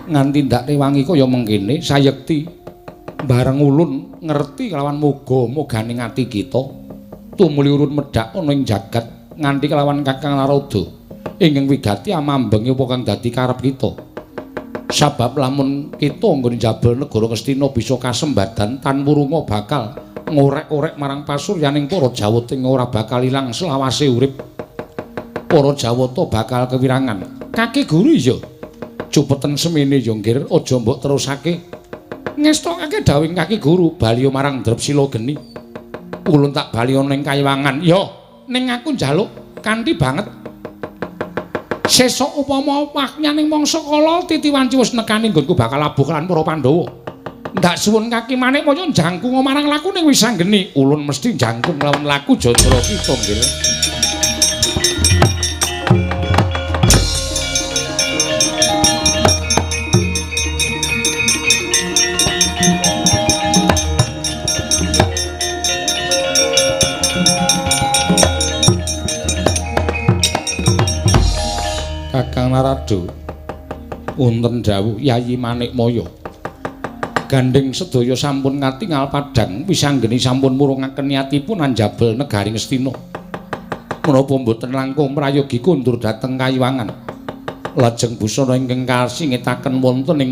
Nganti ndak rewangi kaya mengkene sayekti bareng ulun ngerti kelawan moga-moganing ati kita tumuli urun medhak ana ing jagat nganti kelawan Kakang Narada ingkang wigati amambenge apa kang dadi karep kita. Sabab lamun kita nggone njabel negara Ngastina bisa kasembadan tanpa runga bakal ngorek-orek marang pasuryaning para Jawata ing ora bakal ilang selawase urip. Para Jawata bakal kewirangan. Kaki guru iya. Cupeten semene yo nggir aja mbok terusake. Ngestokake dawuhing kaki guru baliya marang Drepsila Geni. Ulun tak baliya ning Kayiwangan. Yo, ning aku njaluk kanthi banget. Sesuk upama wakyaning mangsa kala Titiwanci wis nekani nggonku bakal abuh lan para Pandhawa. Ndak suwun kaki Manikmaya njangkung marang laku ning Wisanggeni. Ulun mesti njangkung lawan laku Jandra kita nggir. Kakang Narada wonten dawuh Yayi Manikmaya gandeng sedaya sampun ngatingal padhang Wisanggeni sampun murungaken niyatipun anjabel negari Ngastina menapa mboten langkung prayogi kundur dhateng Kayiwangan lajeng busana ingkang kasingetaken wonten ing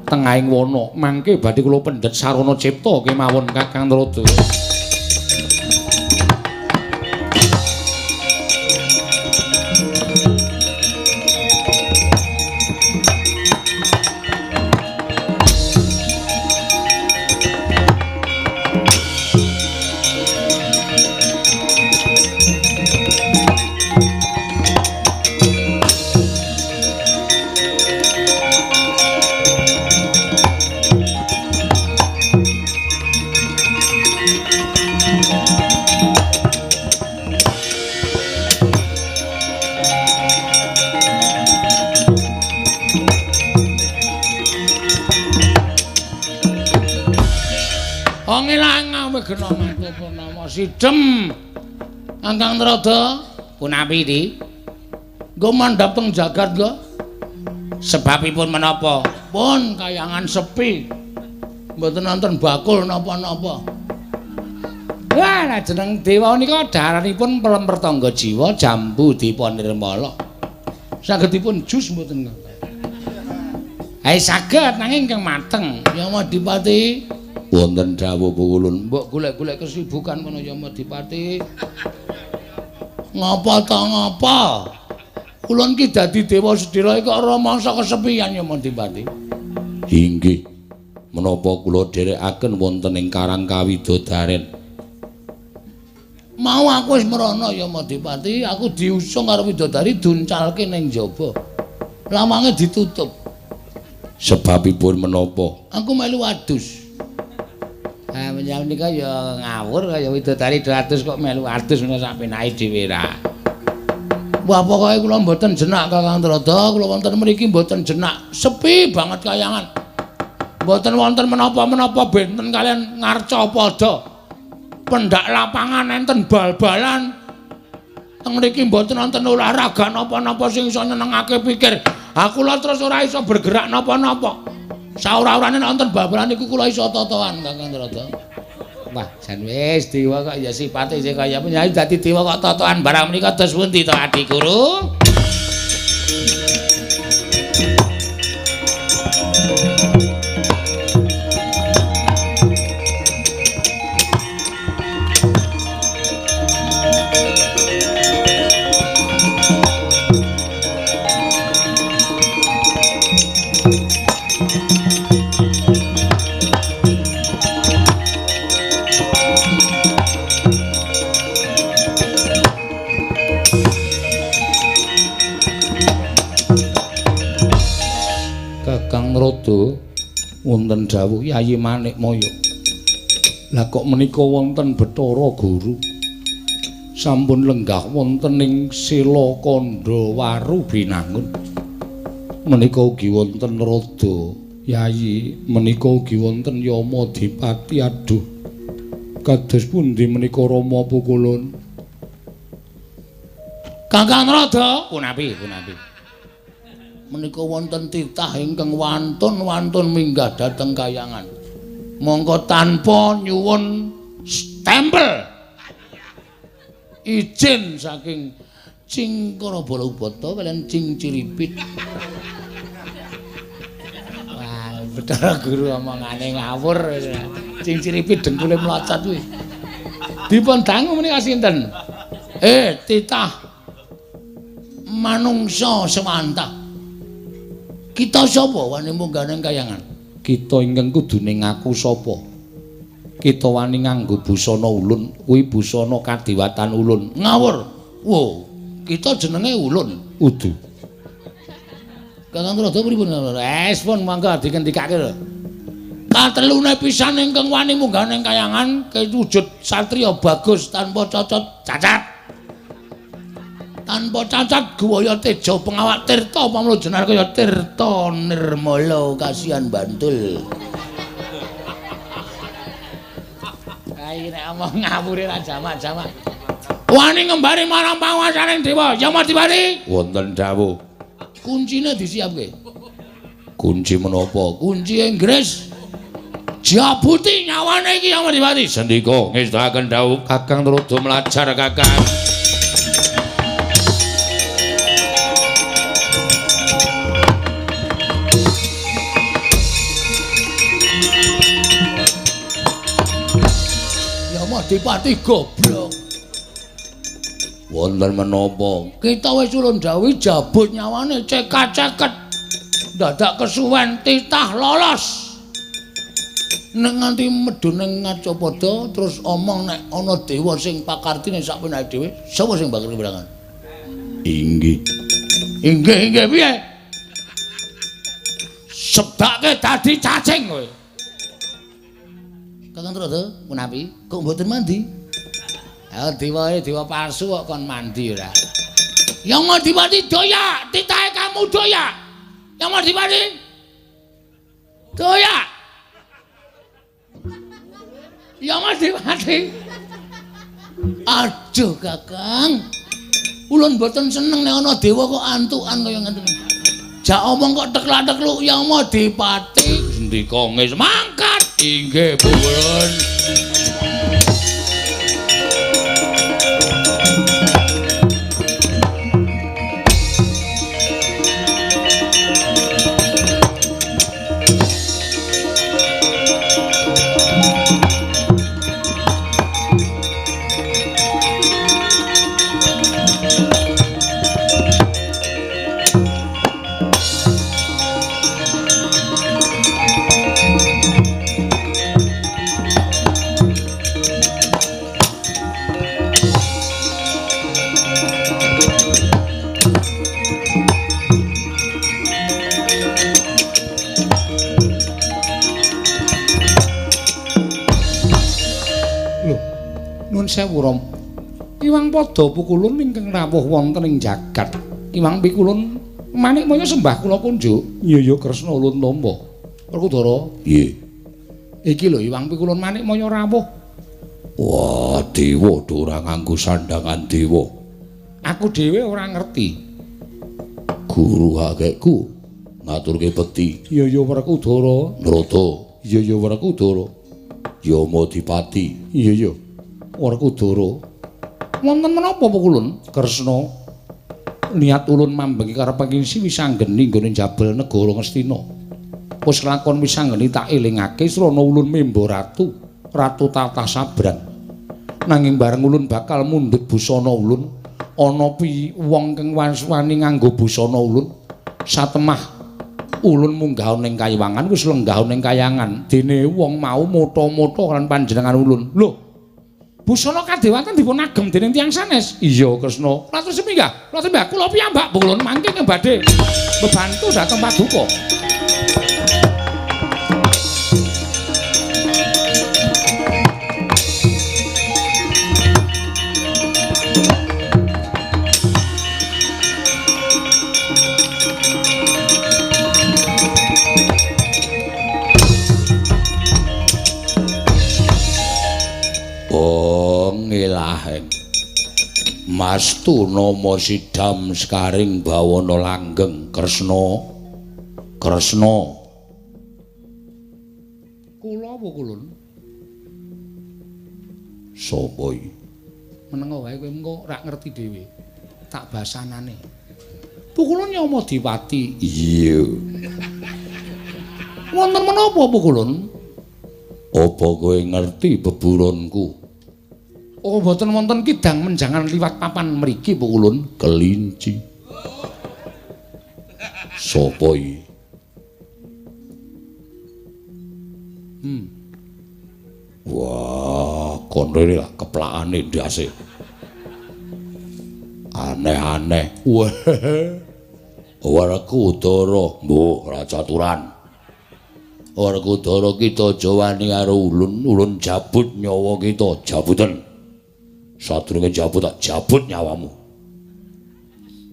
tengahing wana mangke badhe kula pendhet sarana cipta kemawon Kakang Narada. Ngilang ame genongan nama sidem. Angkang Trada punapi di? Nggo mandhap teng jagat nggo. Sebabipun menapa? Pun kayangan sepi. Mboten wonten bakul napa-napa. Lah jeneng dewa nika daranipun pelemper tangga jiwa jambu dipun nirmala. Sagedipun jus mboten. Hai saged nanging ingkang mateng. Yamadipati wonten dawuh Pukulun. Mbok golek-golek kesibukan kono Yamadipati. Ngapa ta ngapa? Kulon ki dadi dewa sedira kok ramangsa kesepian Yamadipati. Inggih. Menapa kula dherekaken wonten ing Karang Kawidodaren? Mau aku wis merana Yamadipati, aku diusung karo widodari duncalke ning jaba. Lawange ditutup. Sebabipun menapa? Aku melu adus. Menyang nika ya ngawur kaya widodari 200 kok melu adus ngono sak penake dhewe ra. Wah pokoke kula mboten jenak Kakang Trada, kula wonten mriki mboten jenak, sepi banget kayangan. Mboten wonten menapa-menapa benten kalian ngarca padha. Pendak lapangan enten bal-balan. Teng mriki mboten wonten olahraga napa-napa sing iso nyenengake pikir. Aku lho terus ora iso bergerak napa-napa. Saora-orane wonten bal-balan iku kula iso totoan Kakang Trada. Wah, jan wis dewa kok ya sipate sing kaya penyanyi dadi dewa kok totoan barang menika dos pundi to Adi Guru? Rada wonten dawuh Yayi Manikmaya. Lah kok menika wonten Bathara Guru sampun lenggah wonten ing Sela Kandhawaru Binangun. Menika ugi wonten Rada Yayi, menika ugi wonten Yamadipati. Aduh. Kados pundi menika Rama Pukulun? Kakang Rada, punapi. Menika wonten titah ingkang wantun-wantun minggah dhateng kayangan. Monggo tanpa nyuwun stempel izin saking Cingkara Balabata kaliyan Cing Ciripit. Wah, Bathara Guru omongane ngawur. Cing Ciripit dengkule mlacat kuwi. Dipun dangu menika sinten? Titah manungsa semantah. Kita sapa wani munggah ning kayangan? Kita ingkang kudune ngaku sapa? Kita wani nganggo busana ulun, kuwi busana kadewatan ulun. Ngawur. Wo, kita jenenge ulun. Udu. Kakang Trada pripun? Pun mangga dikendikake lho. Katelune pisan ingkang wani munggah ning kayangan kewujud satriya bagus tanpa cacat. Tanpa cacat guwaya teja pengawak tirta pamula jenar kaya Tirta Nirmala kasihan Bantul. Ayo nek omong ngawure ra jamak-jamak. Wani ngembari marang panguwasaning dewa Yamadipati. Wonten dawuh. Kuncine disiapke. Kunci menapa? Kunci Inggris. Jabuti nyawane iki Yamadipati. Sendika ngestaken dawuh Kakang Trada mlajar Kakang. Yamadipati goblok. Wonten menapa? Kita wis ulun dawuh jabut nyawane ceket. Dadak kesuwen titah lolos. Nek nganti medun ning Ngacapada terus omong nek ana dewa sing pakartine sak penake dhewe, sapa sing bakal kepirangan? Inggih. Inggih piye? Sebake dadi cacing kowe. Kakang Trada, punapi? Kok mboten mandi? Ya dewa palsu kok kon mandi ora. Yamadipati doyak, titahe kamu doyak. Yamadipati. Doyak. Yamadewati. Aduh Kakang. Ulun mboten seneng nek ana dewa kok antukan kaya ngoten. Jak omong kok teklak-tekluk Yamadewati. Ndika nggih mangkat. Inggih Ulun. Sewu Rom. Iwang padha pukulun ingkang rawuh wonten ing jagat. Iwang pikulun manikmaya sembah kula kunjuk. Iya Kresna ulun tampa. Werkudara. Nggih. Iki lho iwang pikulun manikmaya rawuh. Wah, dewa ora nganggo sandhangan dewa. Aku dhewe ora ngerti. Guru hakekku ngaturke bekti. Iya Werkudara. Narada. Iya Werkudara. Yamadipati. Iya. Werkudara. Wonten menapa pukulun? Kresna niat ulun mambengi kareping wisanggeni nggone jabal negara Ngastina. Wis lakon wisanggeni tak elingake srana ulun memba ratu Tata Sabrang. Nanging bareng ulun bakal mundhut busana ulun, ana wong kang wani nganggo busana ulun. Satemah ulun munggah ning kayiwangan wis lenggah ning kayangan. Dene wong mau motho-motho kan panjenengan ulun. Lho, busana kadewatan dipun agem dening tiyang sanes. Iya Kresna. Matur seminggah. Matur mbah kula piyambak pulun mangke badhe bebantu dhateng paduka. Ngilaheng Mastu nama sidam skaring bawana langgeng Kresna. Kula apa kulun? Sapa iki? Menengo wae kowe engko rak ngerti dhewe. Tak basanane. Pukulun Yamadipati. Iya. Wonten menapa pukulun? Apa kowe ngerti beburonku? Oh, mboten wonten kidang menjangan liwat papan mriki, Bu Ulun. Kelinci. Sapa iki? Wah, kono iki lah keplakane ndase. Aneh-aneh. Wah. Werkudara, mbok ora caturan. Werkudara kita aja wani karo ulun jabut nyawa kita, jabutan. Sadurunge jabut tak jabut nyawamu.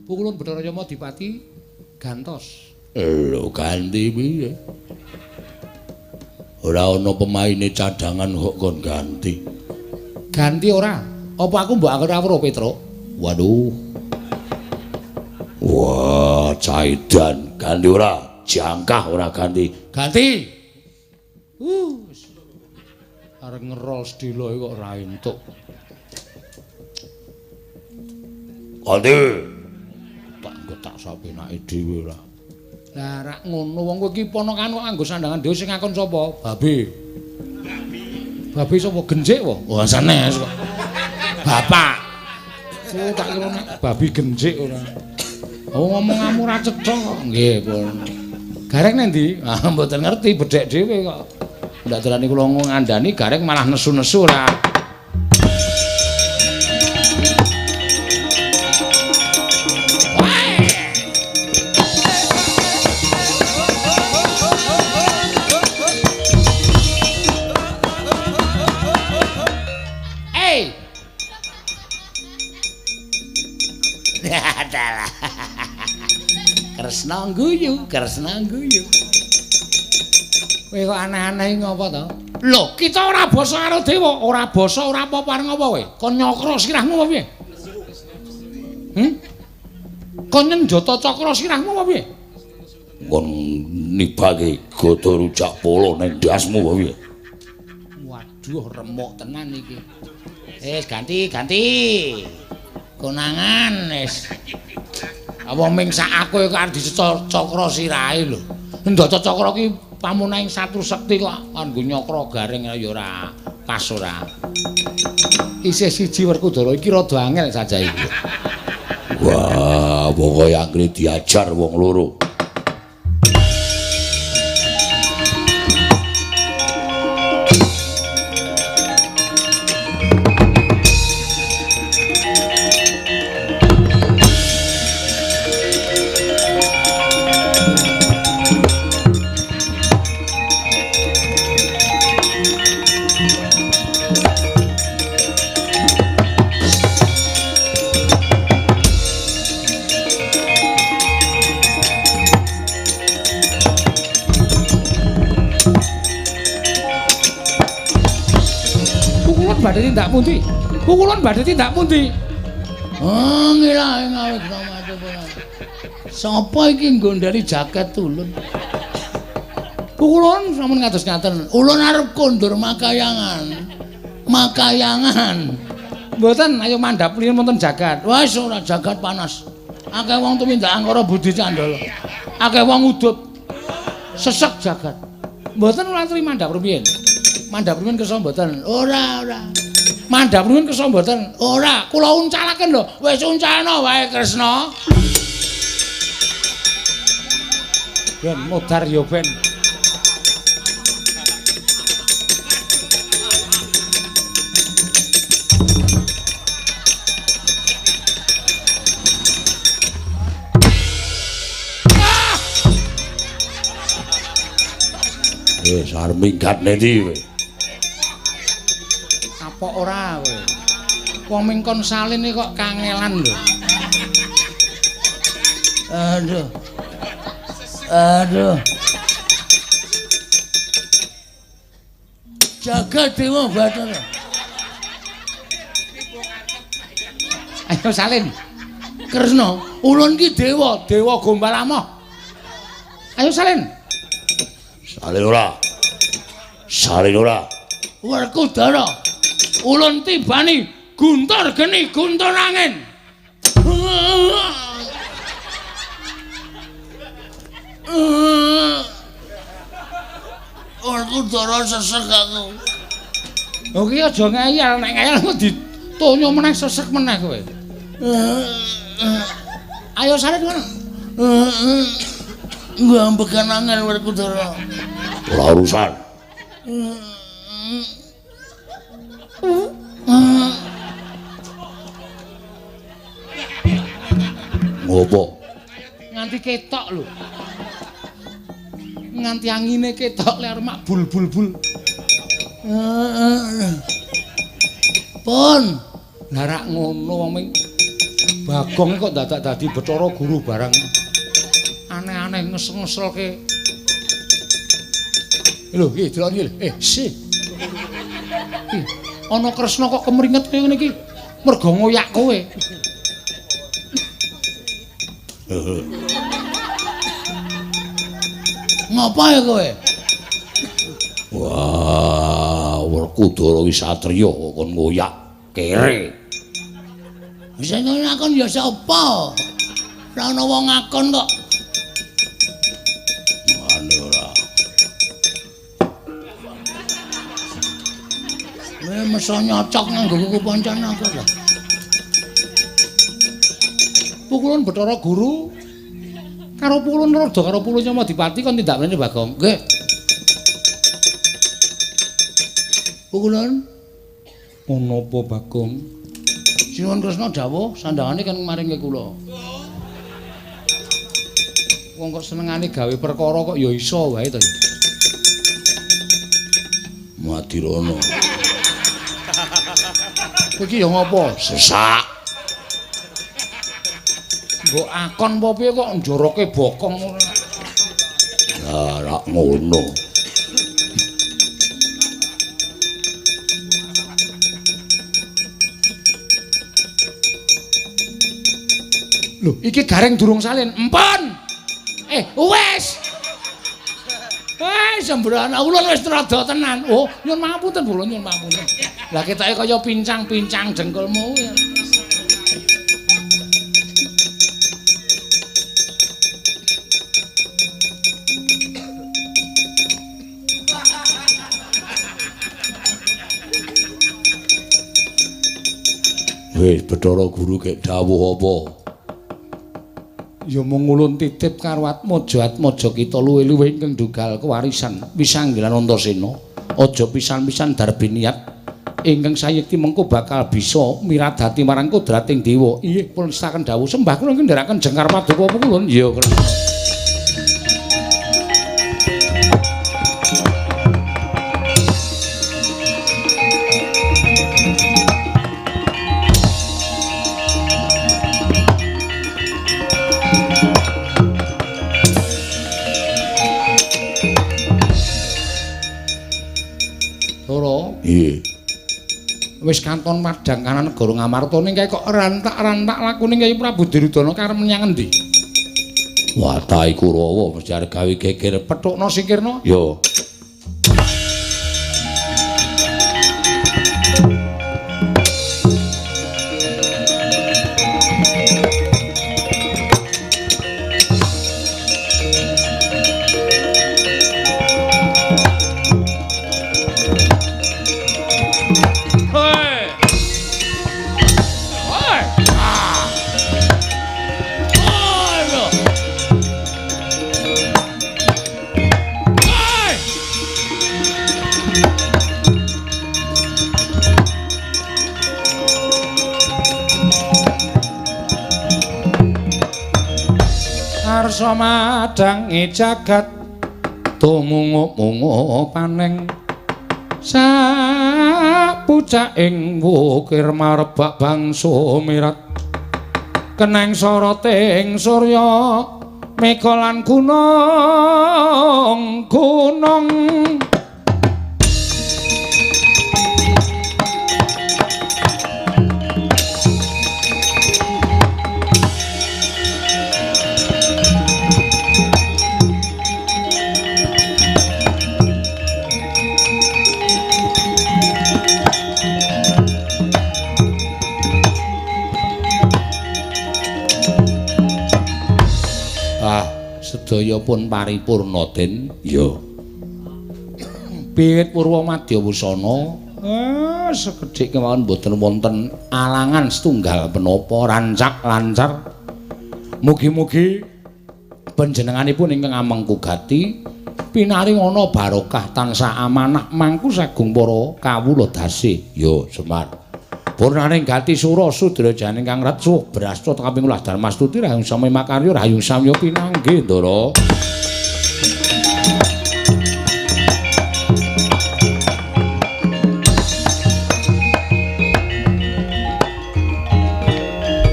Pukulun Bathara Yamadipati gantos. Lho ganti piye? Ora ana pemaine cadangan kok kon ganti. Ganti ora? Apa aku mbok ora Petruk? Waduh. Wah, caidan ganti ora? Jangkah ora ganti. Ganti. Arep ngerol sedhela kok ora entuk. Ganti. Tak sapenake dhewe ora. Lah rak ngono wong kowe iki ponakan kok nganggo sandangan dhewe sing ngakon sapa? Babe. Babe sapa genjik wae? Wah sanes kok. Bapak. Oh tak kira nek babi genjik ora. Oh ngomonganmu ra cetha kok. Nggih, Pun. Gareng nendi? Ah mboten ngerti bedhek dhewe kok. Ndak darani kula ngandani gareng malah nesu-nesu ora. Kresna guyu. Kowe kok aneh-aneh ngopo to? Lho, kita ora basa karo dewa, ora basa ora apa pareng apa kowe? Kon nyokro sirahmu apa piye? Kon nyenjata cakra sirahmu apa piye? Kon nibake gada rujak polo ning ndasmu apa piye? Waduh, remuk tenan iki. Ganti. Konangan wis. Apa ming sak aku kok arep dicakra sirahe lho. Ndata cakra ki pamunahing satu sekti kok kanggo nyakra garing ya ora pas ora. Isih siji Werkudara iki rada angel saja iki. Wah, pokoke anggere diajar wong loro. Pukulun badhe tindak pundi? Oh, ngilah ngawe gramaja kowe. Sapa iki nggondhali jaket ulun? Pukulun sampun ngados ngaten. Ulun arep kondur makayangan. Mboten, ayo mandhap liyan wonten jagat. Wis ora jagat panas. Akeh wong tumindak angkara budi candala. Akeh wong udut. Sesek jagat. Mboten ngaturi mandhap rumiyin. Mandhap rumiyin kersa mboten. Ora. Mandhap nuwun kersa mboten? Ora, kula uncalaken lho. Wis uncalno wae Kresna. Ben modar ya ben. Arep minggat ndi kowe? Apa ora kowe? Wong mingkon saline kok kangelan lho. Aduh. Jagat Dewa Bathara. Ayo salin. Kresna, ulun ki dewa Gombal Amoh. Ayo salin. Salin ora. Werkudara. Ulun tibani guntur geni guntur angin. Werkudara sesek aku. Oh ki aja ngeyel, nek ngeyel kok ditonyo meneh sesek meneh kowe. Ayo salin ngono. Ngambekan angel Werkudara. Ora urusan. Ngopo? Nganti ketok lho. Nganti angine ketok lek arep mak bul-bul-bul. Pun, larak ngono wong ming Bagong kok dadak dadi Bathara Guru barang. Aneh-aneh ngesel-ngeselke. Lho, iki delok iki. Si. Ana Kresna kok kemringet kaya ngene iki. Merga ngoyak kowe. ngapa ya kowe? Wah, Werkudara ki satriya kon ngoyak kere. Wis ngakon ya sapa? Ora ana wong ngakon kok. Mane ora. Meso nyocok nganggo kuku poncan aku lho. Pukulun Bathara Guru karo Pukulun Rada karo Pukulun Nyamadipati kon tindak mrene Bagong. Nggih. Pukulun Ono apa Bagong? Sinuwun Kresna dawuh sandhangane kan maringi kula. Wong kok senengane gawe perkara kok ya iso wae to. Madirana. Kowe iki ya ngopo? Sesak. Mbok akon apa piye kok njoroke bokong ngono. Ya rak ngono. Lho, iki gareng durung salin. Empun. Wes. Sembrana ulun wis rada tenan. Oh, nyun pangapunten, kula nyun pangapunten. Lah ketoke kaya pincang-pincang dengkulmu. Wis Bathara Guru kek dawuh apa? Ya mung ulun titip karo Atmaja kita luwih-luwih ingkang dugal kewarisan Wisanggilan Antasena. Aja pisan-pisan darbi niat ingkang sayekti mengko bakal bisa miradati marang kodrating dewa. Inggih pun staken dawuh sembah kula ngendharaken jengkar paduka kulun. Ya wis kanton madang kanan negara Ngamarta ning kae kok rantak-rantak lakune Kyai Prabu Dirudana karep menyang endi? Watai Kurawa mesti arep gawe geger Petukna Singkirna. Yo. Arsa madangi jagat tumungup-mungup paneng sapucaking wukir marebak bangsa mirat keneng soroting surya mega lan gunung sedaya pun paripurna Den. Ya. Wiwit purwa madya wusana, sekedhik kemawon boten wonten alangan setunggal menapa rancak lancar. Mugi-mugi panjenenganipun ingkang amengku gati pinaring ana barokah tansah amanah mangku sagung para kawula dasih. Ya, Semar. Purnaning gati sura sudrajane kang ratsuh brasta kaping 12 Darmastuti rahayung samya makarya rahayung samya pinanggih Ndara.